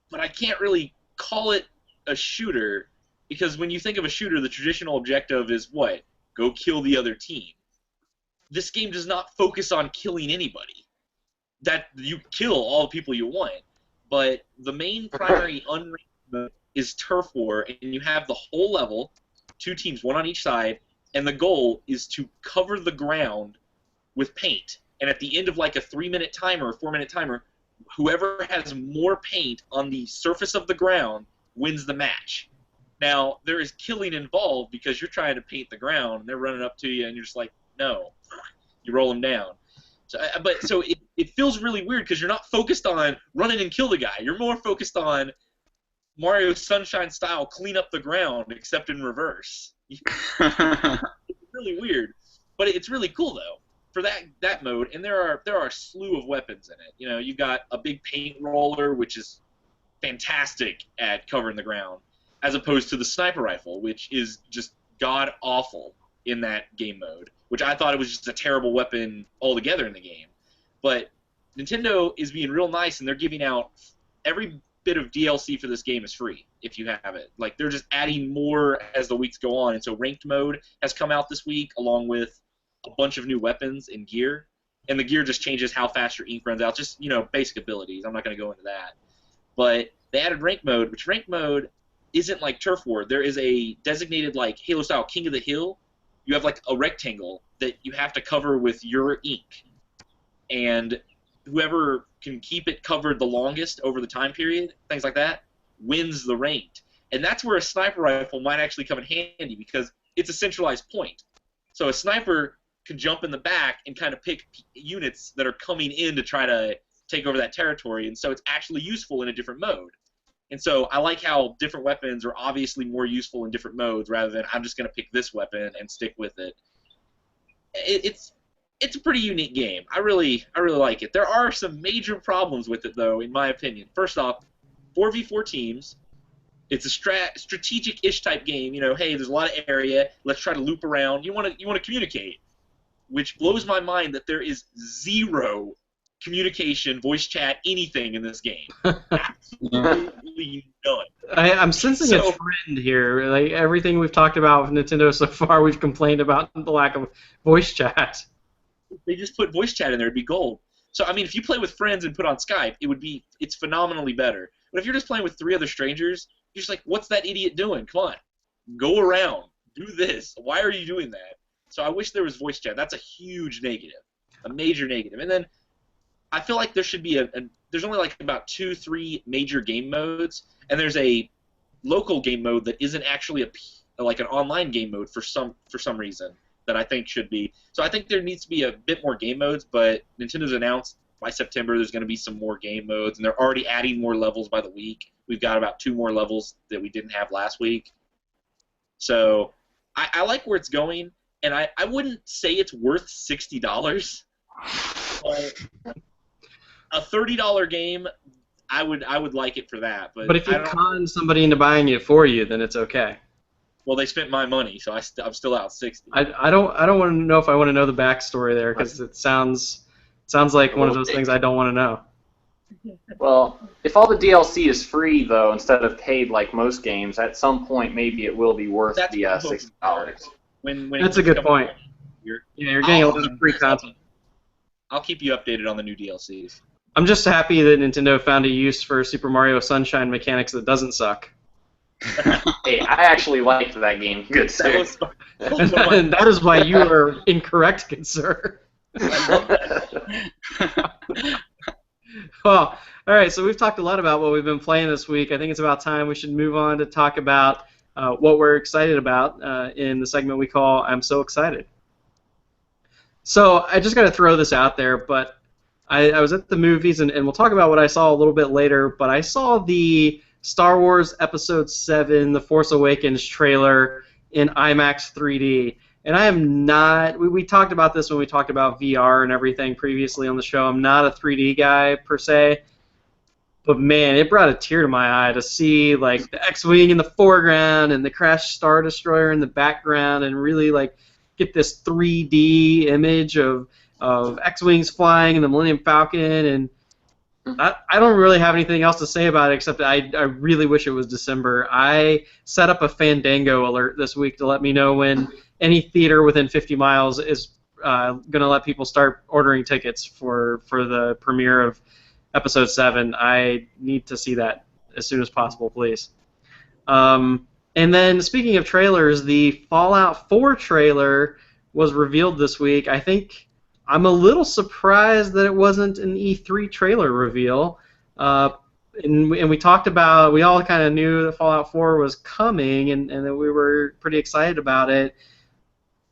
[SPEAKER 3] but I can't really call it a shooter because when you think of a shooter, the traditional objective is what? Go kill the other team. This game does not focus on killing anybody. That you kill all the people you want, but the main primary unranked mode is turf war, and you have the whole level, 2 teams, 1 on each side, and the goal is to cover the ground with paint. And at the end of like a 3-minute timer or 4-minute timer, whoever has more paint on the surface of the ground wins the match. Now, there is killing involved because you're trying to paint the ground, and they're running up to you, and you're just like, no. You roll them down. So it feels really weird because you're not focused on running and kill the guy. You're more focused on Mario Sunshine style clean up the ground, except in reverse. It's really weird, but it's really cool though for that mode. And there are a slew of weapons in it. You know, you've got a big paint roller, which is fantastic at covering the ground, as opposed to the sniper rifle, which is just god awful in that game mode, which I thought it was just a terrible weapon altogether in the game. But Nintendo is being real nice, and they're giving out every bit of DLC for this game is free if you have it. Like, they're just adding more as the weeks go on. And so ranked mode has come out this week along with a bunch of new weapons and gear. And the gear just changes how fast your ink runs out. Just, you know, basic abilities. I'm not going to go into that. But they added ranked mode, which ranked mode isn't like Turf War. There is a designated, like, Halo-style King of the Hill. You have, like, a rectangle that you have to cover with your ink. And whoever can keep it covered the longest over the time period, things like that, wins the ranked. And that's where a sniper rifle might actually come in handy because it's a centralized point. So a sniper can jump in the back and kind of pick units that are coming in to try to take over that territory, and so it's actually useful in a different mode. And so I like how different weapons are obviously more useful in different modes rather than I'm just going to pick this weapon and stick with it. It's a pretty unique game. I really like it. There are some major problems with it, though, in my opinion. First off, 4v4 teams. It's a strategic-ish type game. You know, hey, there's a lot of area. Let's try to loop around. You want to communicate, which blows my mind that there is zero communication, voice chat, anything in this game. Absolutely none.
[SPEAKER 1] I'm sensing a trend here. Like everything we've talked about with Nintendo so far, we've complained about the lack of voice chat.
[SPEAKER 3] They just put voice chat in there, it'd be gold. So I mean, if you play with friends and put on Skype, it's phenomenally better. But if you're just playing with 3 other strangers, you're just like, what's that idiot doing? Come on, go around, do this. Why are you doing that? So I wish there was voice chat. That's a huge negative, a major negative. And then I feel like there should be there's only like about 2-3 major game modes, and there's a local game mode that isn't actually like an online game mode for some reason that I think should be. So I think there needs to be a bit more game modes, but Nintendo's announced by September there's going to be some more game modes, and they're already adding more levels by the week. We've got about 2 more levels that we didn't have last week. So I like where it's going, and I wouldn't say it's worth $60. A $30 game, I would like it for that. But
[SPEAKER 1] if you con somebody into buying it for you, then it's okay.
[SPEAKER 3] Well, they spent my money, so I'm still out $60.
[SPEAKER 1] I don't want to know if I want to know the backstory there because it sounds like one of those things I don't want to know.
[SPEAKER 2] Well, if all the DLC is free though, instead of paid like most games, at some point maybe it will be worth the $60.
[SPEAKER 1] That's a good point. You're getting a lot of free content.
[SPEAKER 3] I'll keep you updated on the new DLCs.
[SPEAKER 1] I'm just happy that Nintendo found a use for Super Mario Sunshine mechanics that doesn't suck.
[SPEAKER 2] Hey, I actually liked that game. Good sir.
[SPEAKER 1] And that is why you are incorrect, good sir. Well, all right, so we've talked a lot about what we've been playing this week. I think it's about time we should move on to talk about what we're excited about in the segment we call I'm So Excited. So I just got to throw this out there, but I was at the movies, and we'll talk about what I saw a little bit later, but I saw the Star Wars Episode 7, The Force Awakens trailer in IMAX 3D. And I am not, we talked about this when we talked about VR and everything previously on the show. I'm not a 3D guy per se, but man, it brought a tear to my eye to see like the X-Wing in the foreground and the crashed Star Destroyer in the background and really like get this 3D image of X-Wings flying and the Millennium Falcon, and I don't really have anything else to say about it except I really wish it was December. I set up a Fandango alert this week to let me know when any theater within 50 miles is going to let people start ordering tickets for the premiere of Episode 7. I need to see that as soon as possible, please. And then, speaking of trailers, the Fallout 4 trailer was revealed this week. I think I'm a little surprised that it wasn't an E3 trailer reveal. And we talked about, we all kind of knew that Fallout 4 was coming and that we were pretty excited about it.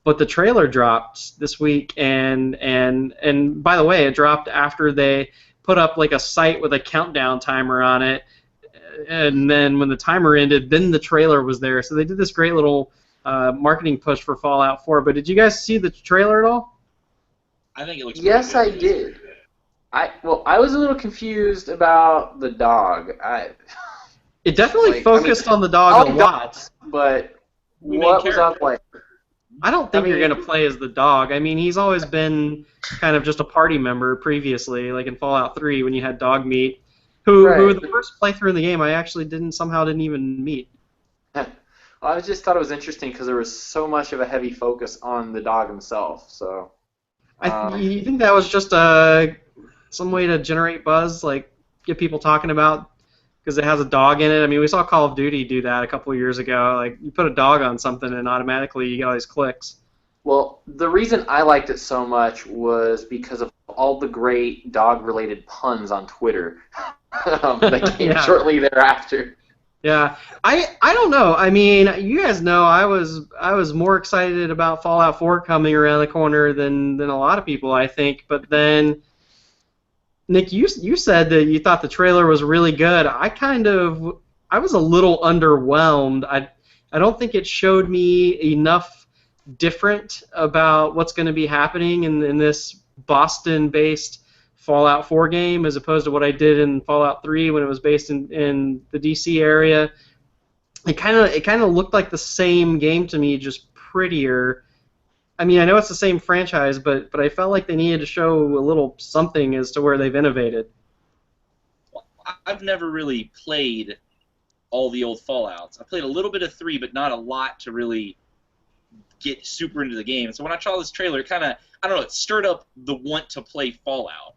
[SPEAKER 1] But the trailer dropped this week, and by the way, it dropped after they put up like a site with a countdown timer on it, and then when the timer ended, then the trailer was there. So they did this great little marketing push for Fallout 4. But did you guys see the trailer at all?
[SPEAKER 3] I think it looks.
[SPEAKER 2] Yes, I did. I was a little confused about the dog.
[SPEAKER 1] It definitely focused on the dog a lot.
[SPEAKER 2] But what was I playing?
[SPEAKER 1] I don't think you're going to play as the dog. I mean, he's always been kind of just a party member previously, like in Fallout 3 when you had Dog Meat, who the first playthrough in the game I actually didn't even meet.
[SPEAKER 2] Well, I just thought it was interesting because there was so much of a heavy focus on the dog himself. So,
[SPEAKER 1] you think that was just some way to generate buzz, like get people talking about because it has a dog in it? I mean, we saw Call of Duty do that a couple of years ago. Like, you put a dog on something and automatically you get all these clicks.
[SPEAKER 2] Well, the reason I liked it so much was because of all the great dog-related puns on Twitter that came shortly thereafter.
[SPEAKER 1] Yeah, I don't know. I mean, you guys know I was more excited about Fallout 4 coming around the corner than a lot of people, I think. But then, Nick, you said that you thought the trailer was really good. I was a little underwhelmed. I don't think it showed me enough different about what's going to be happening in this Boston-based Fallout 4 game as opposed to what I did in Fallout 3 when it was based in the DC area. It kind of looked like the same game to me, just prettier. I mean, I know it's the same franchise, but I felt like they needed to show a little something as to where they've innovated.
[SPEAKER 3] I've never really played all the old Fallouts. I played a little bit of 3, but not a lot to really get super into the game. So when I saw this trailer, it kind of, I don't know, it stirred up the want to play Fallout.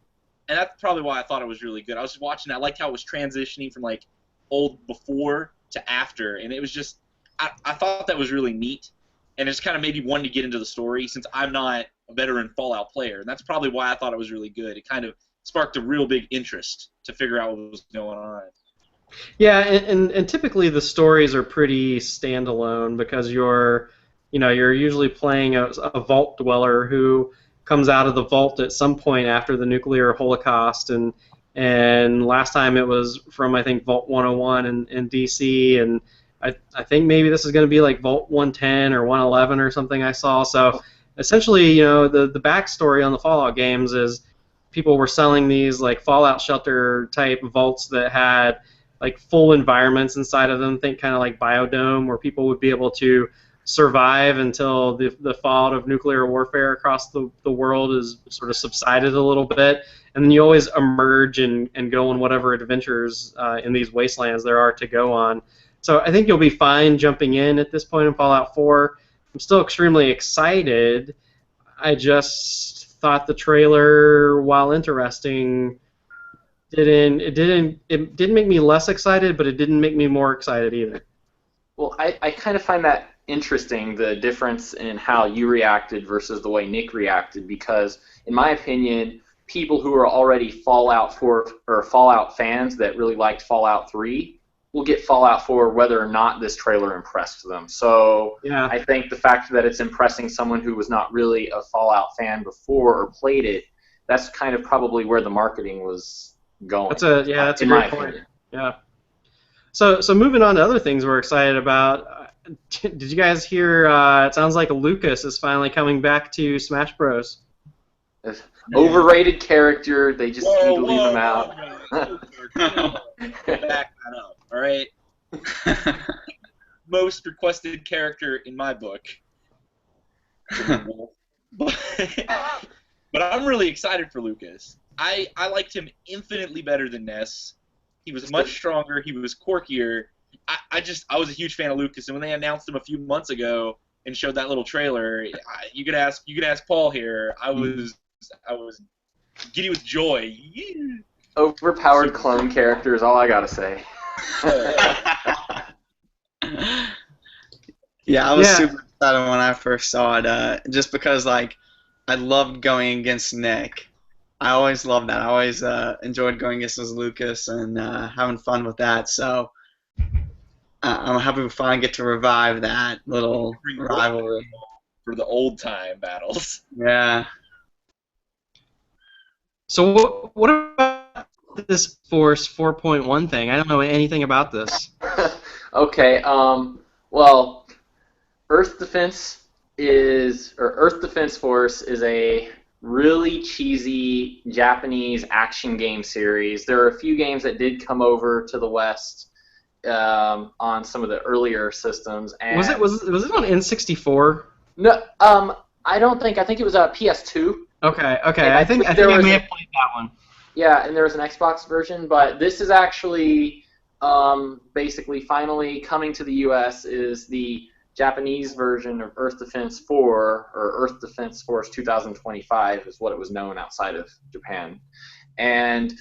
[SPEAKER 3] And that's probably why I thought it was really good. I was just watching it. I liked how it was transitioning from, like, old before to after. And it was just, I thought that was really neat. And it just kind of made me want to get into the story since I'm not a veteran Fallout player. And that's probably why I thought it was really good. It kind of sparked a real big interest to figure out what was going on.
[SPEAKER 1] Yeah, and typically the stories are pretty standalone because you're usually playing a vault dweller who comes out of the vault at some point after the nuclear holocaust, and last time it was from, I think, Vault 101 in DC, and I think maybe this is going to be like Vault 110 or 111 or something I saw. So essentially, the backstory on the Fallout games is people were selling these like Fallout shelter type vaults that had like full environments inside of them. Think kind of like Biodome, where people would be able to survive until the fallout of nuclear warfare across the world is sort of subsided a little bit, and then you always emerge and go on whatever adventures in these wastelands there are to go on. So I think you'll be fine jumping in at this point in Fallout 4. I'm still extremely excited. I just thought the trailer, while interesting, it didn't make me less excited, but it didn't make me more excited either.
[SPEAKER 2] Well, I kind of find that interesting, the difference in how you reacted versus the way Nick reacted, because in my opinion, people who are already Fallout 4 or Fallout fans that really liked Fallout 3 will get Fallout 4 whether or not this trailer impressed them. So
[SPEAKER 1] Yeah.
[SPEAKER 2] I think the fact that it's impressing someone who was not really a Fallout fan before or played it, that's kind of probably where the marketing was going.
[SPEAKER 1] That's a
[SPEAKER 2] in
[SPEAKER 1] great
[SPEAKER 2] my
[SPEAKER 1] point.
[SPEAKER 2] opinion.
[SPEAKER 1] Yeah. So moving on to other things we're excited about. Did you guys hear? It sounds like Lucas is finally coming back to Smash Bros.
[SPEAKER 2] Overrated character. They just need to leave him out.
[SPEAKER 3] Back that up, all right? Most requested character in my book. But I'm really excited for Lucas. I liked him infinitely better than Ness. He was much stronger. He was quirkier. I was a huge fan of Lucas, and when they announced him a few months ago and showed that little trailer, you could ask Paul here. I was giddy with joy.
[SPEAKER 2] Overpowered clone character is all I gotta say.
[SPEAKER 4] Yeah, I was super excited when I first saw it, just because like I loved going against Nick. I always loved that. I always enjoyed going against Lucas and having fun with that. So I'm happy we finally get to revive that little rivalry
[SPEAKER 3] for the old time battles.
[SPEAKER 4] Yeah.
[SPEAKER 1] So what about this Force 4.1 thing? I don't know anything about this.
[SPEAKER 2] Okay. Well, Earth Defense Force is a really cheesy Japanese action game series. There are a few games that did come over to the West on some of the earlier systems. And
[SPEAKER 1] was it on N64?
[SPEAKER 2] No, I don't think. I think it was a PS2.
[SPEAKER 1] Okay. I think I may have played that one.
[SPEAKER 2] Yeah, and there was an Xbox version, but this is actually basically finally coming to the U.S. is the Japanese version of Earth Defense 4, or Earth Defense Force 2025 is what it was known outside of Japan. And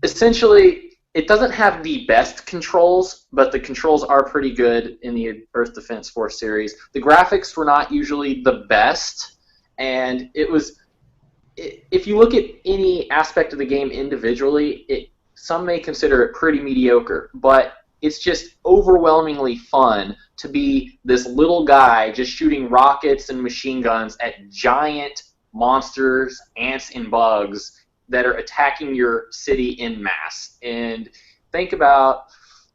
[SPEAKER 2] essentially, it doesn't have the best controls, but the controls are pretty good in the Earth Defense Force series. The graphics were not usually the best, and if you look at any aspect of the game individually, some may consider it pretty mediocre, but it's just overwhelmingly fun to be this little guy just shooting rockets and machine guns at giant monsters, ants, and bugs that are attacking your city en masse. And think about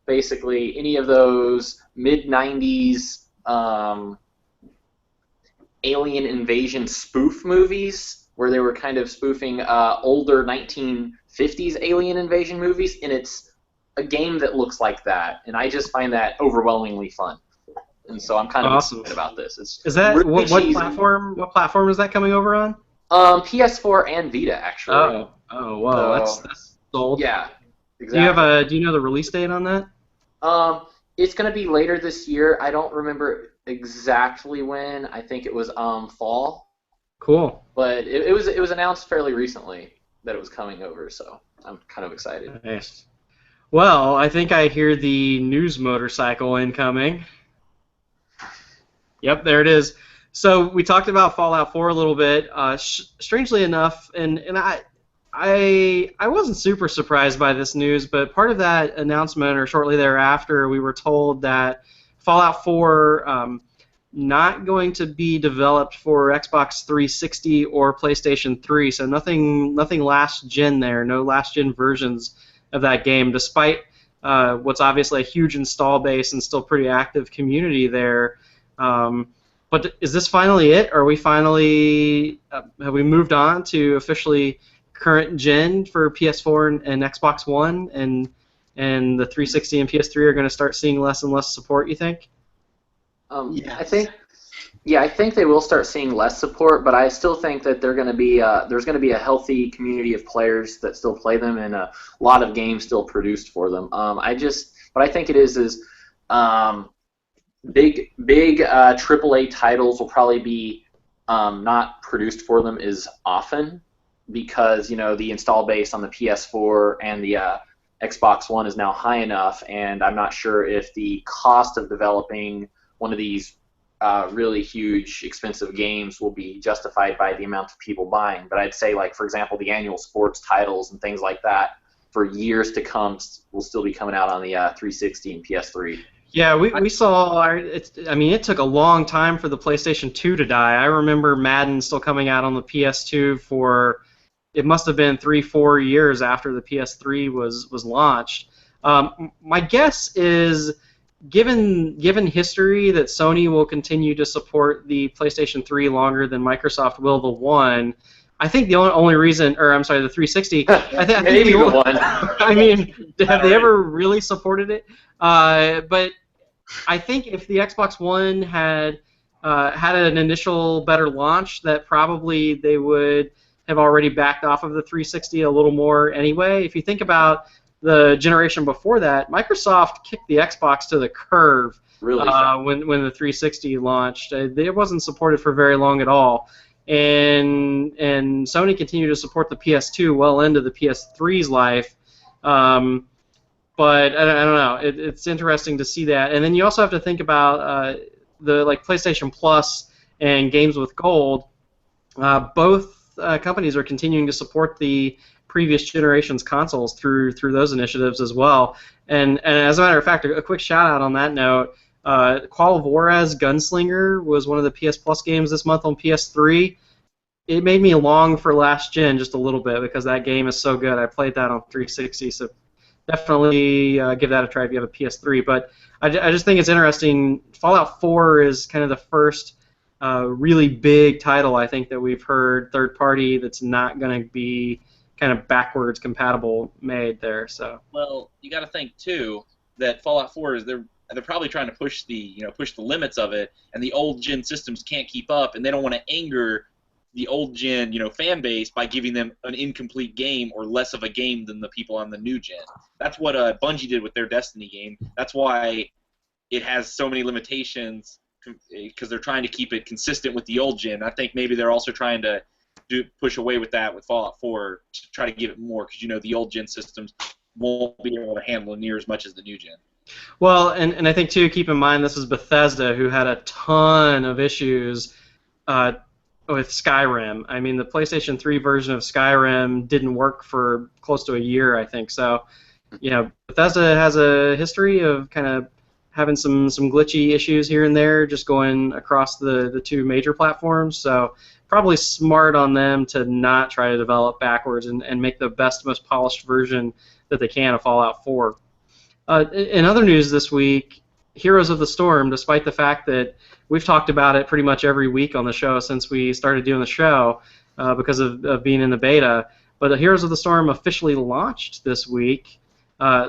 [SPEAKER 2] basically any of those mid-90s alien invasion spoof movies where they were kind of spoofing older 1950s alien invasion movies, and it's a game that looks like that, and I just find that overwhelmingly fun. And so I'm kind of excited about this.
[SPEAKER 1] Is that really what platform? What platform is that coming over on?
[SPEAKER 2] PS4 and Vita, actually.
[SPEAKER 1] Oh, wow, so, that's sold.
[SPEAKER 2] Yeah, exactly.
[SPEAKER 1] Do you know the release date on that?
[SPEAKER 2] It's going to be later this year. I don't remember exactly when. I think it was fall.
[SPEAKER 1] Cool.
[SPEAKER 2] But it was announced fairly recently that it was coming over, so I'm kind of excited.
[SPEAKER 1] Nice. Well, I think I hear the news motorcycle incoming. Yep, there it is. So we talked about Fallout 4 a little bit. Strangely enough, and I wasn't super surprised by this news, but part of that announcement, or shortly thereafter, we were told that Fallout 4 not going to be developed for Xbox 360 or PlayStation 3, so nothing last gen there, no last gen versions of that game, despite what's obviously a huge install base and still pretty active community there. But is this finally it? Are we finally have we moved on to officially current gen for PS4 and Xbox One, and the 360 and PS3 are going to start seeing less and less support, you think?
[SPEAKER 2] Yes. I think they will start seeing less support, but I still think that there's going to be a healthy community of players that still play them, and a lot of games still produced for them. What I think it is big AAA titles will probably be not produced for them as often, because the install base on the PS4 and the Xbox One is now high enough, and I'm not sure if the cost of developing one of these really huge, expensive games will be justified by the amount of people buying. But I'd say, like, for example, the annual sports titles and things like that, for years to come, will still be coming out on the 360 and PS3.
[SPEAKER 1] Yeah, we saw. I mean, it took a long time for the PlayStation 2 to die. I remember Madden still coming out on the PS2 for, it must have been 3-4 years after the PS3 was launched. My guess is, given history, that Sony will continue to support the PlayStation 3 longer than Microsoft will the One. I think the only reason, or I'm sorry, the 360. I think
[SPEAKER 2] Maybe the One.
[SPEAKER 1] I mean, have they ever really supported it? But I think if the Xbox One had an initial better launch, that probably they would have already backed off of the 360 a little more anyway. If you think about the generation before that, Microsoft kicked the Xbox to the curve
[SPEAKER 2] Really?
[SPEAKER 1] When the 360 launched. It wasn't supported for very long at all. And Sony continued to support the PS2 well into the PS3's life. But I don't know. It's interesting to see that. And then you also have to think about the PlayStation Plus and Games with Gold. Both companies are continuing to support the previous generation's consoles through those initiatives as well. And as a matter of fact, a quick shout out on that note. Call of Juarez Gunslinger was one of the PS Plus games this month on PS3. It made me long for last gen just a little bit because that game is so good. I played that on 360, so definitely give that a try if you have a PS3. But I just think it's interesting. Fallout 4 is kind of the first really big title, I think, that we've heard third party that's not going to be kind of backwards compatible made there. So.
[SPEAKER 3] Well, you got to think too that Fallout 4 is they're probably trying to push the limits of it, and the old gen systems can't keep up, and they don't want to anger the old gen fan base by giving them an incomplete game or less of a game than the people on the new gen. That's what Bungie did with their Destiny game. That's why it has so many limitations, because they're trying to keep it consistent with the old gen. I think maybe they're also trying to push away with that with Fallout 4 to try to give it more, because the old gen systems won't be able to handle near as much as the new gen.
[SPEAKER 1] Well, and I think too, keep in mind this is Bethesda, who had a ton of issues with Skyrim. I mean, the PlayStation 3 version of Skyrim didn't work for close to a year, I think. So, Bethesda has a history of kind of having some glitchy issues here and there, just going across the two major platforms. So, probably smart on them to not try to develop backwards and make the best, most polished version that they can of Fallout 4. In other news this week, Heroes of the Storm, despite the fact that we've talked about it pretty much every week on the show since we started doing the show because of being in the beta, but Heroes of the Storm officially launched this week.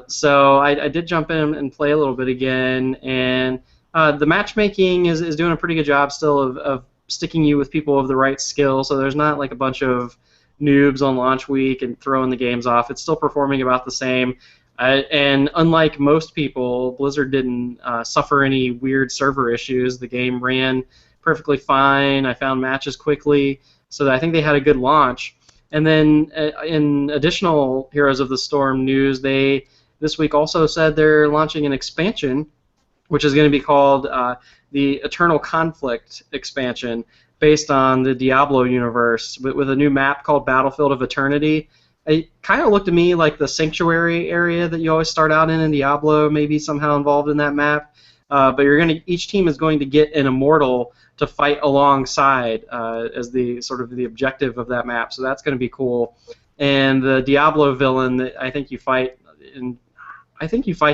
[SPEAKER 1] So I did jump in and play a little bit again, and the matchmaking is doing a pretty good job still of sticking you with people of the right skill, so there's not like a bunch of noobs on launch week and throwing the games off. It's still performing about the same. And unlike most people, Blizzard didn't suffer any weird server issues. The game ran perfectly fine. I found matches quickly, so I think they had a good launch. And then in additional Heroes of the Storm news, they this week also said they're launching an expansion, which is going to be called the Eternal Conflict expansion, based on the Diablo universe, with a new map called Battlefield of Eternity. It kind of looked to me like the Sanctuary area that you always start out in Diablo, maybe somehow involved in that map. But each team is going to get an immortal to fight alongside as the sort of the objective of that map. So that's going to be cool. And the Diablo villain that I think you fight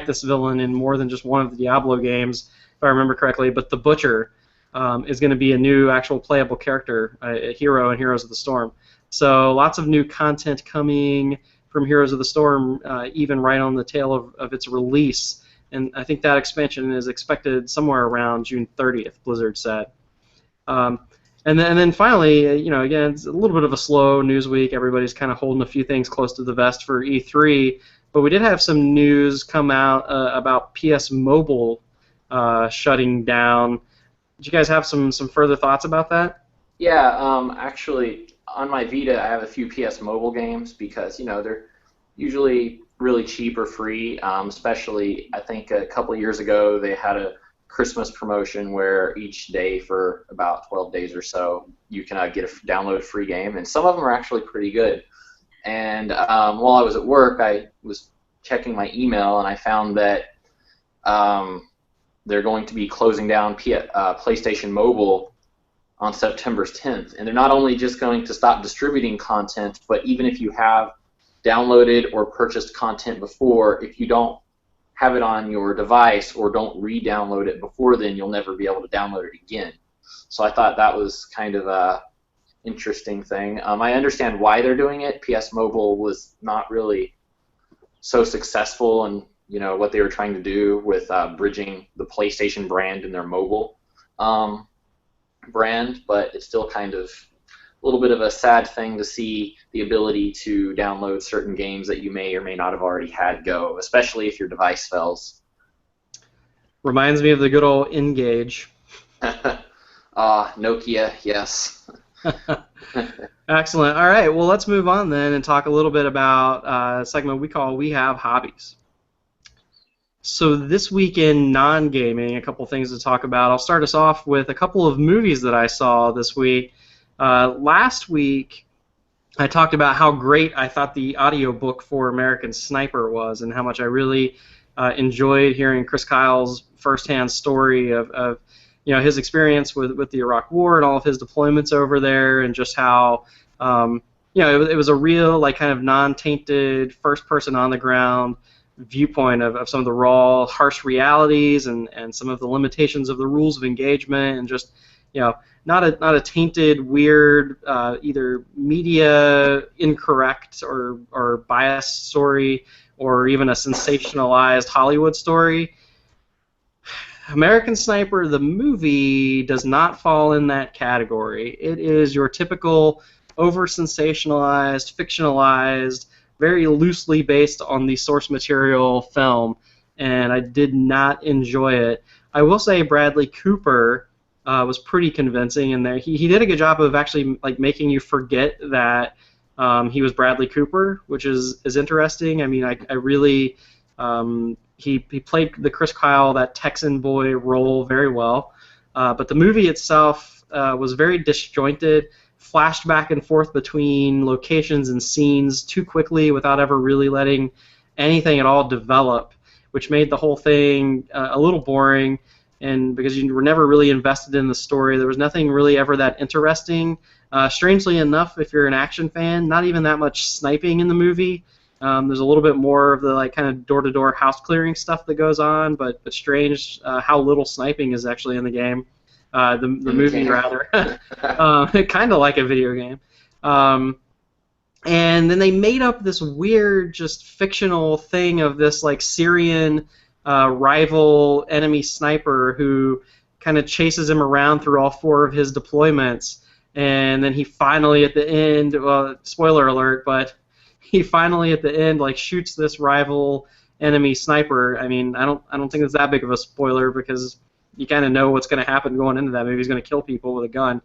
[SPEAKER 1] this villain in more than just one of the Diablo games, if I remember correctly. But the Butcher is going to be a new actual playable character, a hero in Heroes of the Storm. So lots of new content coming from Heroes of the Storm, even right on the tail of its release. And I think that expansion is expected somewhere around June 30th, Blizzard said. And then finally, again, it's a little bit of a slow news week. Everybody's kind of holding a few things close to the vest for E3. But we did have some news come out about PS Mobile shutting down. Did you guys have some further thoughts about that?
[SPEAKER 2] Yeah, actually, on my Vita, I have a few PS Mobile games because, they're usually really cheap or free, especially, I think a couple of years ago, they had a Christmas promotion where each day for about 12 days or so you can download a free game, and some of them are actually pretty good. And while I was at work, I was checking my email, and I found that they're going to be closing down PlayStation Mobile on September 10th. And they're not only just going to stop distributing content, but even if you have downloaded or purchased content before, if you don't have it on your device or don't re-download it before then, you'll never be able to download it again. So I thought that was kind of a interesting thing. I understand why they're doing it. PS Mobile was not really so successful in what they were trying to do with bridging the PlayStation brand and their mobile brand, but it's still kind of a little bit of a sad thing to see the ability to download certain games that you may or may not have already had go, especially if your device fails.
[SPEAKER 1] Reminds me of the good old N-Gage.
[SPEAKER 2] Nokia, yes.
[SPEAKER 1] Excellent. All right, well, let's move on then and talk a little bit about a segment we call We Have Hobbies. So this week in non-gaming, a couple things to talk about. I'll start us off with a couple of movies that I saw this week. Last week, I talked about how great I thought the audiobook for American Sniper was and how much I really enjoyed hearing Chris Kyle's firsthand story of his experience with the Iraq War and all of his deployments over there, and just how it was a real kind of non-tainted first-person on-the-ground viewpoint of some of the raw, harsh realities and some of the limitations of the rules of engagement, and just not a tainted, weird, either media incorrect or biased story, or even a sensationalized Hollywood story. American Sniper, the movie, does not fall in that category. It is your typical over-sensationalized, fictionalized, very loosely based on the source material film, and I did not enjoy it. I will say Bradley Cooper was pretty convincing in there. He did a good job of actually making you forget that he was Bradley Cooper, which is interesting. I mean, I really he played the Chris Kyle, that Texan boy role, very well, but the movie itself was very disjointed. Flashed back and forth between locations and scenes too quickly without ever really letting anything at all develop, which made the whole thing a little boring, and because you were never really invested in the story, there was nothing really ever that interesting. Strangely enough, if you're an action fan, not even that much sniping in the movie. There's a little bit more of the kind of door-to-door house clearing stuff that goes on, but it's strange how little sniping is actually in the game. The movie, rather. Kind of like a video game. And then they made up this weird, just fictional thing of this Syrian rival enemy sniper who kind of chases him around through all 4 of his deployments. And then he finally, at the end, well, spoiler alert, but he finally at the end shoots this rival enemy sniper. I mean, I don't think it's that big of a spoiler because you kind of know what's going to happen going into that movie. He's going to kill people with a gun.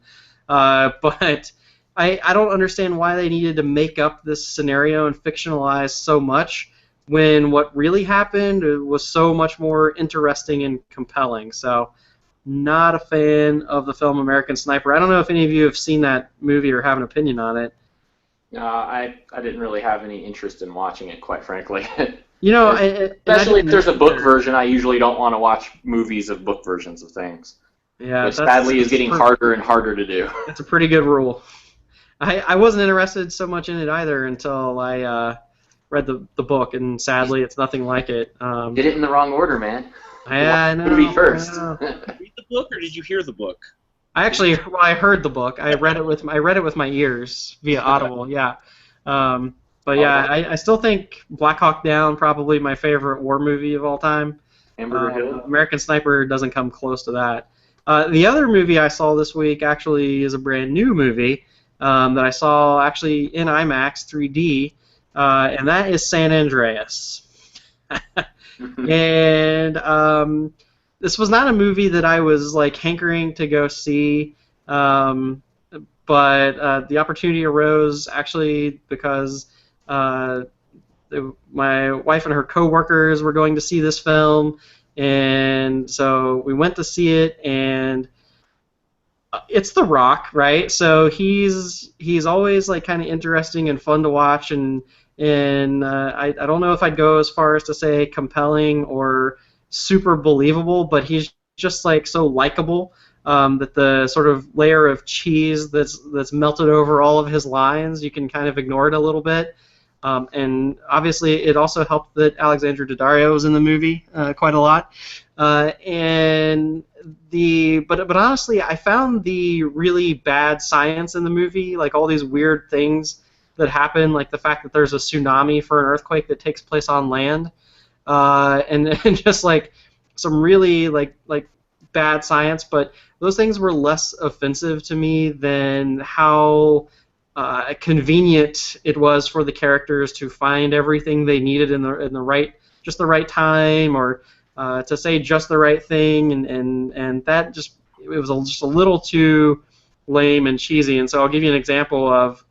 [SPEAKER 1] But I don't understand why they needed to make up this scenario and fictionalize so much when what really happened was so much more interesting and compelling. So, not a fan of the film American Sniper. I don't know if any of you have seen that movie or have an opinion on it.
[SPEAKER 2] I didn't really have any interest in watching it, quite frankly.
[SPEAKER 1] Especially
[SPEAKER 2] if there's a book version, I usually don't want to watch movies of book versions of things.
[SPEAKER 1] Yeah,
[SPEAKER 2] which sadly is getting harder and harder to do.
[SPEAKER 1] It's a pretty good rule. I wasn't interested so much in it either until I read the book, and sadly, it's nothing like it.
[SPEAKER 2] Did it in the wrong order, man.
[SPEAKER 1] I know.
[SPEAKER 2] Movie first.
[SPEAKER 3] Read the book, or did you hear the book?
[SPEAKER 1] I heard the book. I read it with my ears via Audible. Yeah. But yeah, I still think Black Hawk Down probably my favorite war movie of all time.
[SPEAKER 2] Hamburger Hill.
[SPEAKER 1] American Sniper doesn't come close to that. The other movie I saw this week actually is a brand new movie that I saw actually in IMAX 3D, and that is San Andreas. And this was not a movie that I was hankering to go see, but the opportunity arose actually because my wife and her coworkers were going to see this film, and so we went to see it, and it's The Rock, right? So he's always like kind of interesting and fun to watch, and I don't know if I'd go as far as to say compelling or super believable, but he's just like so likable that the sort of layer of cheese that's melted over all of his lines, you can kind of ignore it a little bit. And obviously, it also helped that Alexandra Daddario was in the movie quite a lot. But honestly, I found the really bad science in the movie, like all these weird things that happen, like the fact that there's a tsunami for an earthquake that takes place on land, and just like some really like bad science. But those things were less offensive to me than how convenient it was for the characters to find everything they needed in the right time, or to say just the right thing, and that just it was just a little too lame and cheesy. And so I'll give you an example of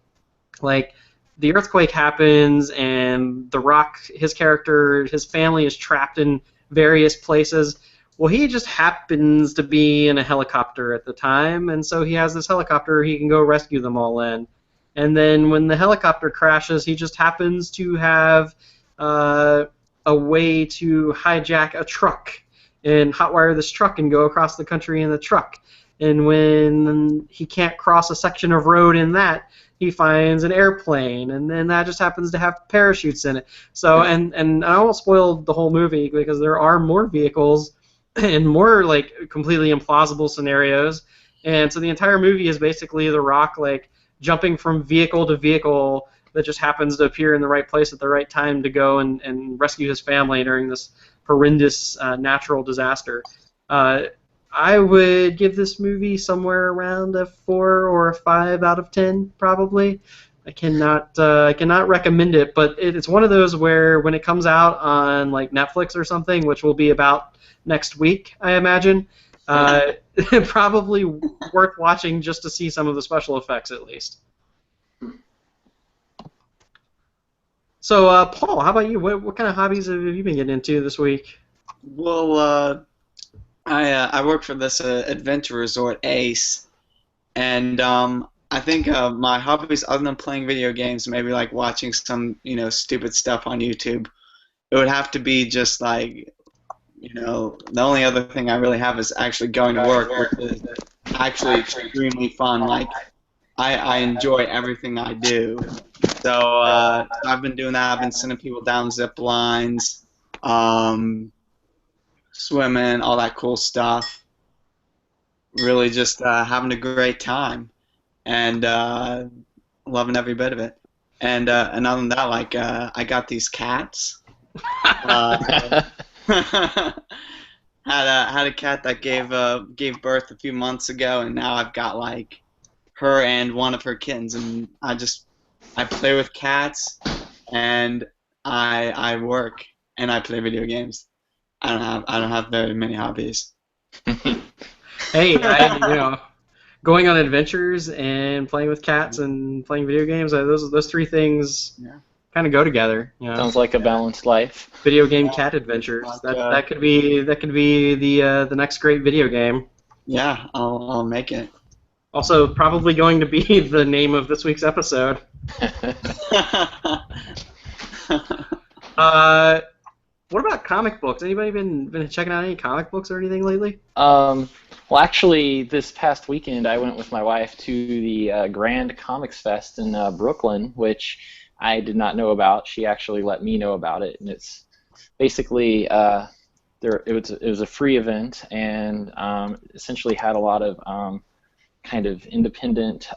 [SPEAKER 1] like the earthquake happens, and The Rock, his character, his family is trapped in various places. Well, he just happens to be in a helicopter at the time, and so he has this helicopter he can go rescue them all in. And then when the helicopter crashes, he just happens to have a way to hijack a truck and hotwire this truck and go across the country in the truck. And when he can't cross a section of road in that, he finds an airplane, and then that just happens to have parachutes in it. So, and I won't spoil the whole movie because there are more vehicles and more like completely implausible scenarios. And so the entire movie is basically The Rock like jumping from vehicle to vehicle that just happens to appear in the right place at the right time to go and rescue his family during this horrendous natural disaster. I would give this movie somewhere around a 4 or a 5 out of 10, probably. I cannot recommend it, but it's one of those where when it comes out on like Netflix or something, which will be about next week, I imagine, probably worth watching just to see some of the special effects at least. So, Paul, how about you? What kind of hobbies have you been getting into this week?
[SPEAKER 4] Well, I work for this adventure resort, Ace, and I think my hobbies, other than playing video games, maybe like watching some stupid stuff on YouTube, it would have to be just like the only other thing I really have is actually going to work, which is actually extremely fun. Like I enjoy everything I do. So I've been doing that. I've been sending people down zip lines, swimming, all that cool stuff. Really just having a great time and loving every bit of it. And other than that, like I got these cats. Had a cat that gave birth a few months ago, and now I've got like her and one of her kittens, and I play with cats, and I work and I play video games. I don't have very many hobbies.
[SPEAKER 1] Hey, going on adventures and playing with cats and playing video games, those three things kind of go together.
[SPEAKER 5] Sounds like a balanced life.
[SPEAKER 1] Video game cat adventures. That could be the next great video game.
[SPEAKER 4] Yeah, I'll make it.
[SPEAKER 1] Also, probably going to be the name of this week's episode. What about comic books? Anybody been checking out any comic books or anything lately?
[SPEAKER 5] Well, actually, this past weekend I went with my wife to the Grand Comics Fest in Brooklyn, which I did not know about. She actually let me know about it, and it's basically it was a free event, and essentially had a lot of kind of independent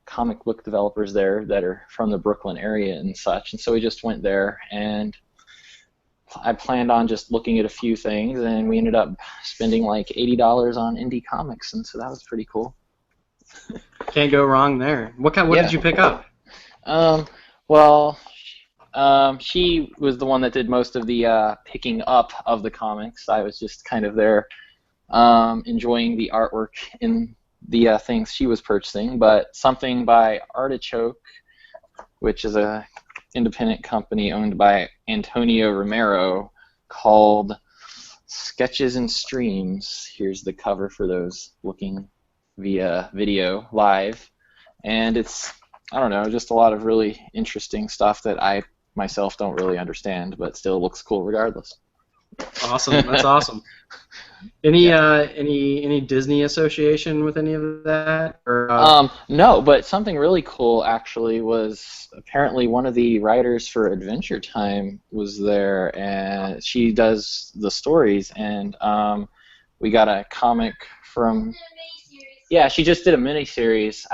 [SPEAKER 5] comic book developers there that are from the Brooklyn area and such. And so we just went there, and I planned on just looking at a few things, and we ended up spending like $80 on indie comics, and so that was pretty cool.
[SPEAKER 1] Can't go wrong there. What did you pick up?
[SPEAKER 5] Well, she was the one that did most of the picking up of the comics. I was just kind of there enjoying the artwork in the things she was purchasing. But something by Artichoke, which is a independent company owned by Antonio Romero, called Sketches and Streams. Here's the cover for those looking via video live. And it's, I don't know, just a lot of really interesting stuff that I myself don't really understand, but still looks cool regardless.
[SPEAKER 1] Awesome. That's awesome. Any Disney association with any of that? Or,
[SPEAKER 5] no, but something really cool actually was apparently one of the writers for Adventure Time was there, and she does the stories, and we got a comic from. Yeah, she just did a miniseries.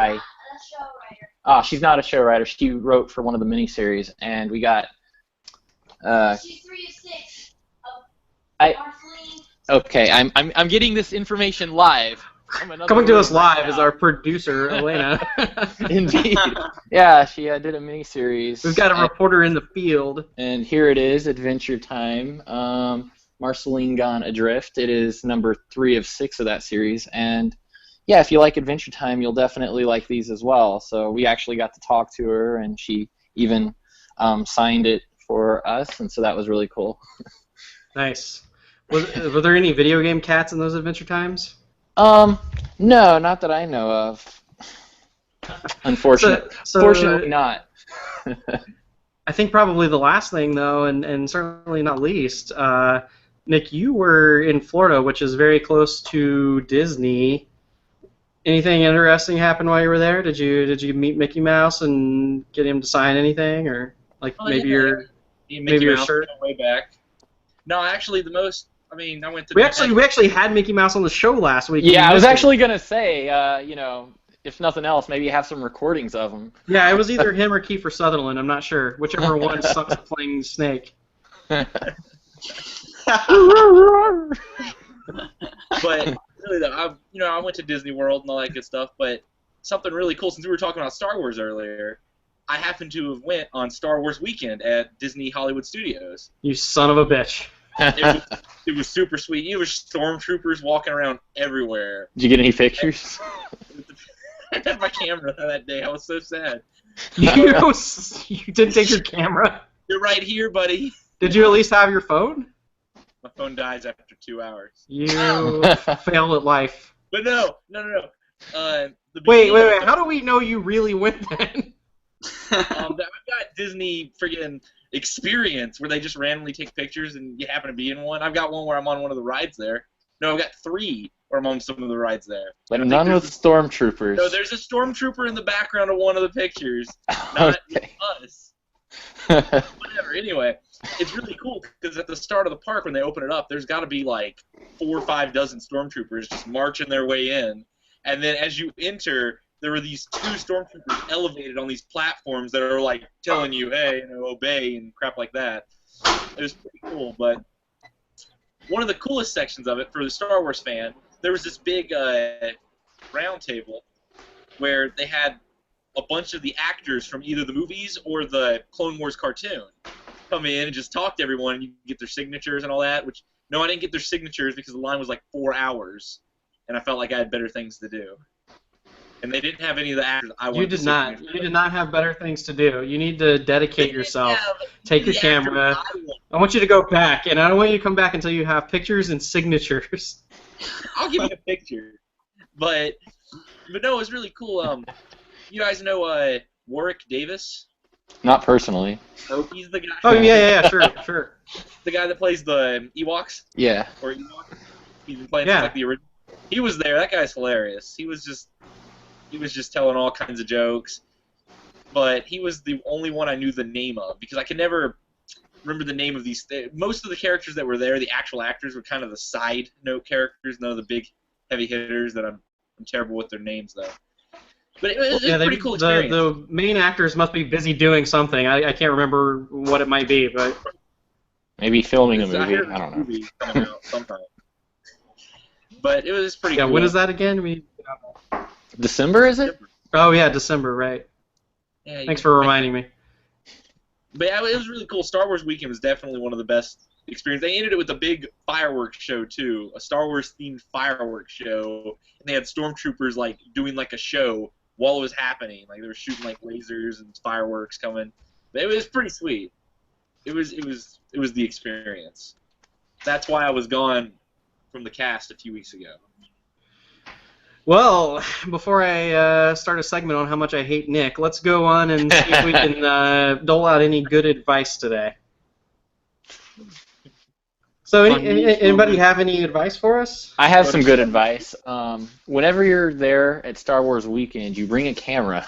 [SPEAKER 5] She's not a show writer. She wrote for one of the miniseries, and we got.
[SPEAKER 6] She's 3 of 6.
[SPEAKER 5] Okay, I'm getting this information live.
[SPEAKER 1] Coming to us live is our producer, Elena.
[SPEAKER 5] Indeed. Yeah, she did a miniseries.
[SPEAKER 1] We've got a reporter in the field.
[SPEAKER 5] And here it is, Adventure Time. Marceline Gone Adrift. It is number 3 of 6 of that series. And yeah, if you like Adventure Time, you'll definitely like these as well. So we actually got to talk to her, and she even signed it for us, and so that was really cool.
[SPEAKER 1] Nice. Were there any video game cats in those Adventure Times?
[SPEAKER 5] No, not that I know of. Unfortunately, fortunately not.
[SPEAKER 1] I think probably the last thing, though, and certainly not least, Nick, you were in Florida, which is very close to Disney. Anything interesting happen while you were there? Did you meet Mickey Mouse and get him to sign anything, or maybe your shirt?
[SPEAKER 3] Way back. No, actually, the most. I mean, I went to.
[SPEAKER 1] We actually had Mickey Mouse on the show last week.
[SPEAKER 5] Yeah, I was actually gonna say, if nothing else, maybe you have some recordings of him.
[SPEAKER 1] Yeah, it was either him or Kiefer Sutherland. I'm not sure. Whichever one sucks at playing Snake.
[SPEAKER 3] But really, though, I went to Disney World and all that good stuff. But something really cool, since we were talking about Star Wars earlier, I happened to have went on Star Wars weekend at Disney Hollywood Studios.
[SPEAKER 1] You son of a bitch.
[SPEAKER 3] It was super sweet. There were stormtroopers walking around everywhere.
[SPEAKER 5] Did you get any pictures?
[SPEAKER 3] I had my camera that day. I was so sad.
[SPEAKER 1] You didn't take your camera?
[SPEAKER 3] You're right here, buddy.
[SPEAKER 1] Did you at least have your phone?
[SPEAKER 3] My phone dies after 2 hours.
[SPEAKER 1] You fail at life.
[SPEAKER 3] But no.
[SPEAKER 1] Wait. How do we know you really went then?
[SPEAKER 3] I've got Disney friggin' Experience where they just randomly take pictures and you happen to be in one. I've got one where I'm on one of the rides there. No, I've got 3 where I'm on some of the rides there.
[SPEAKER 5] But none with stormtroopers.
[SPEAKER 3] No, there's a stormtrooper in the background of one of the pictures. Not us. Whatever. Anyway, it's really cool because at the start of the park when they open it up, there's got to be like 4 or 5 dozen stormtroopers just marching their way in. And then as you enter, there were these 2 stormtroopers elevated on these platforms that are like telling you, hey, obey and crap like that. It was pretty cool, but one of the coolest sections of it for the Star Wars fan, there was this big round table where they had a bunch of the actors from either the movies or the Clone Wars cartoon come in and just talk to everyone, and you get their signatures and all that, which, no, I didn't get their signatures because the line was like 4 hours, and I felt like I had better things to do. And they didn't have any of the actors I wanted.
[SPEAKER 1] You did not have better things to do. You need to dedicate yourself. Take your camera. I want you to go back, and I don't want you to come back until you have pictures and signatures.
[SPEAKER 3] I'll give you a picture. But no, it was really cool. You guys know Warwick Davis?
[SPEAKER 5] Not personally.
[SPEAKER 3] Oh, he's the guy.
[SPEAKER 1] Oh yeah, sure.
[SPEAKER 3] The guy that plays the Ewoks.
[SPEAKER 5] Yeah.
[SPEAKER 3] Or Ewoks. He's been playing since like the original. He was there. That guy's hilarious. He was just telling all kinds of jokes. But he was the only one I knew the name of because I could never remember the name of these. Most of the characters that were there, the actual actors, were kind of the side note characters. None of the big heavy hitters that I'm terrible with their names though. But it was a pretty cool experience.
[SPEAKER 1] The main actors must be busy doing something. I can't remember what it might be, but
[SPEAKER 5] maybe filming a movie. I don't know.
[SPEAKER 3] Movie coming out sometime. But it was pretty cool.
[SPEAKER 1] Yeah, when is that again?
[SPEAKER 5] December, is it?
[SPEAKER 1] Oh yeah, December, right. Yeah, thanks for reminding me.
[SPEAKER 3] But yeah, it was really cool. Star Wars Weekend was definitely one of the best experiences. They ended it with a big fireworks show too, a Star Wars themed fireworks show, and they had stormtroopers like doing like a show while it was happening. Like they were shooting like lasers and fireworks coming. But it was pretty sweet. It was the experience. That's why I was gone from the cast a few weeks ago.
[SPEAKER 1] Well, before I start a segment on how much I hate Nick, let's go on and see if we can dole out any good advice today. So, anybody have any advice for us?
[SPEAKER 5] I have some good advice. Whenever you're there at Star Wars Weekend, you bring a camera.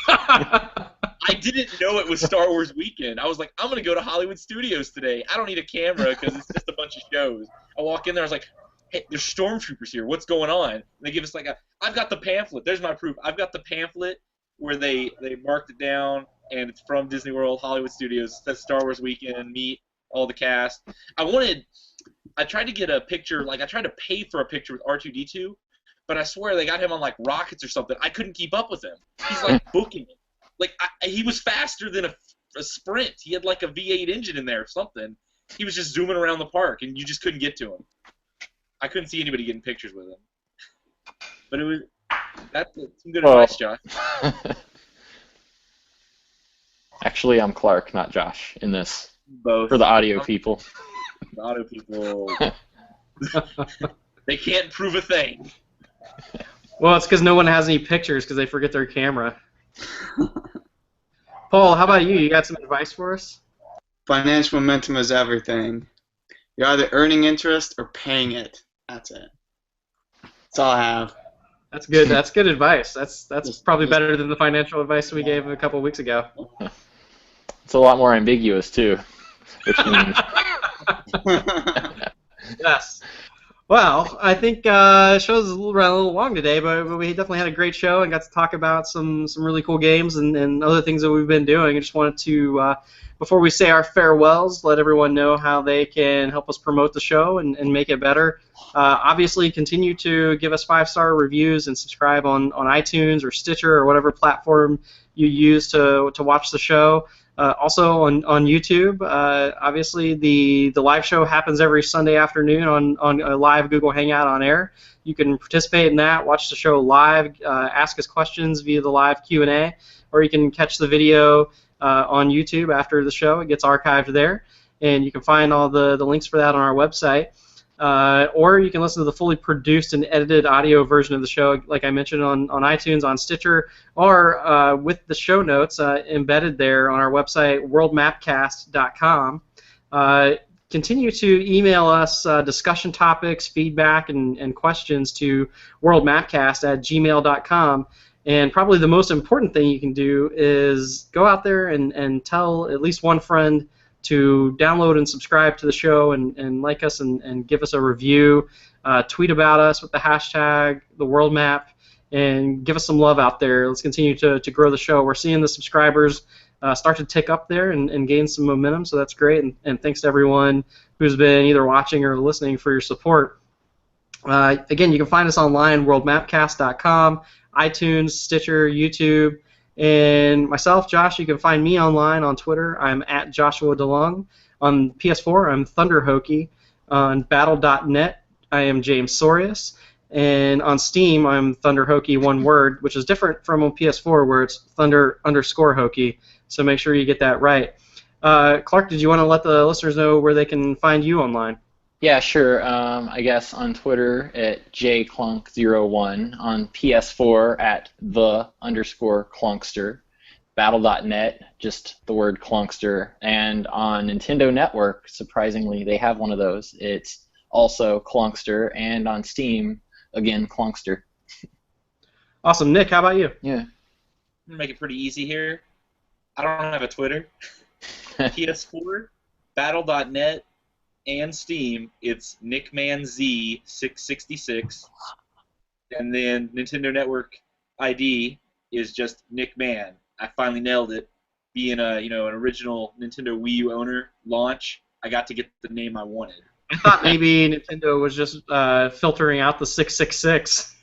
[SPEAKER 3] I didn't know it was Star Wars Weekend. I was like, I'm going to go to Hollywood Studios today. I don't need a camera because it's just a bunch of shows. I walk in there, I was like, hey, there's stormtroopers here. What's going on? And they give us like I've got the pamphlet. There's my proof. I've got the pamphlet where they marked it down, and it's from Disney World, Hollywood Studios. That's Star Wars Weekend, meet all the cast. I tried to get a picture, I tried to pay for a picture with R2-D2, but I swear they got him on like rockets or something. I couldn't keep up with him. He's like booking it. He was faster than a sprint. He had like a V8 engine in there or something. He was just zooming around the park, and you just couldn't get to him. I couldn't see anybody getting pictures with him. But that's some good advice, Josh.
[SPEAKER 5] Actually, I'm Clark, not Josh, in this.
[SPEAKER 3] Both.
[SPEAKER 5] For the audio people.
[SPEAKER 3] The audio people, they can't prove a thing.
[SPEAKER 1] Well, it's because no one has any pictures because they forget their camera. Paul, how about you? You got some advice for us?
[SPEAKER 4] Financial momentum is everything. You're either earning interest or paying it. That's it. That's all I have.
[SPEAKER 1] That's good. That's good advice. That's probably better than the financial advice we gave a couple of weeks ago.
[SPEAKER 5] It's a lot more ambiguous too. Which means...
[SPEAKER 1] Yes. Well, I think the show's a little long today, but we definitely had a great show and got to talk about some really cool games and other things that we've been doing. I just wanted to, before we say our farewells, let everyone know how they can help us promote the show and make it better. Obviously, continue to give us 5-star reviews and subscribe on iTunes or Stitcher or whatever platform you use to watch the show. Also on YouTube, obviously the live show happens every Sunday afternoon on a live Google Hangout on air. You can participate in that, watch the show live, ask us questions via the live Q&A, or you can catch the video on YouTube after the show. It gets archived there, and you can find all the links for that on our website. Or you can listen to the fully produced and edited audio version of the show, like I mentioned, on iTunes, on Stitcher, or with the show notes embedded there on our website, worldmapcast.com. Continue to email us discussion topics, feedback, and questions to worldmapcast@gmail.com. And probably the most important thing you can do is go out there and tell at least one friend to download and subscribe to the show and like us and give us a review. Tweet about us with the hashtag #TheWorldMap and give us some love out there. Let's continue to grow the show. We're seeing the subscribers start to tick up there and gain some momentum, so that's great. And thanks to everyone who's been either watching or listening for your support. Again, you can find us online, worldmapcast.com, iTunes, Stitcher, YouTube. And myself, Josh, you can find me online on Twitter. I'm at Joshua DeLong. On PS4, I'm ThunderHokey. On Battle.net, I am James Sorius. And on Steam, I'm ThunderHokey, one word, which is different from on PS4 where it's Thunder_Hokey. So make sure you get that right. Clark, did you want to let the listeners know where they can find you online?
[SPEAKER 5] Yeah, sure. I guess on Twitter at jclunk01, on PS4 at _Clunkster, Battle.net, just the word Clunkster, and on Nintendo Network, surprisingly, they have one of those. It's also Clunkster, and on Steam, again, Clunkster.
[SPEAKER 1] Awesome. Nick, how about you?
[SPEAKER 5] Yeah.
[SPEAKER 3] I'm going to make it pretty easy here. I don't have a Twitter. PS4, Battle.net, and Steam, it's NickmanZ666, and then Nintendo Network ID is just Nickman. I finally nailed it. Being an original Nintendo Wii U owner launch, I got to get the name I wanted.
[SPEAKER 1] I thought maybe Nintendo was just filtering out the 666.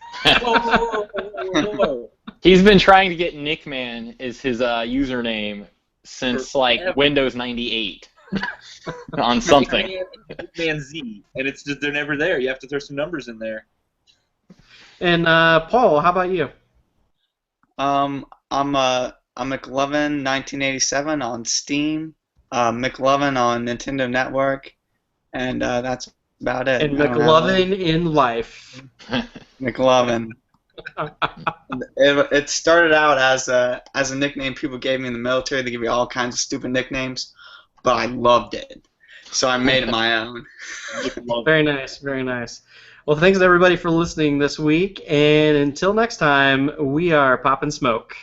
[SPEAKER 3] Whoa.
[SPEAKER 5] He's been trying to get Nickman as his username since Windows 98. On something.
[SPEAKER 3] Man Z, and it's just they're never there. You have to throw some numbers in there.
[SPEAKER 1] And Paul, how about you?
[SPEAKER 4] I'm McLovin 1987 on Steam, McLovin on Nintendo Network, and that's about it.
[SPEAKER 1] And
[SPEAKER 4] I don't have
[SPEAKER 1] McLovin in life.
[SPEAKER 4] McLovin. It started out as a nickname people gave me in the military. They give you all kinds of stupid nicknames, but I loved it, so I made it my own.
[SPEAKER 1] Very nice, very nice. Well, thanks everybody for listening this week, and until next time, we are Pop and Smoke.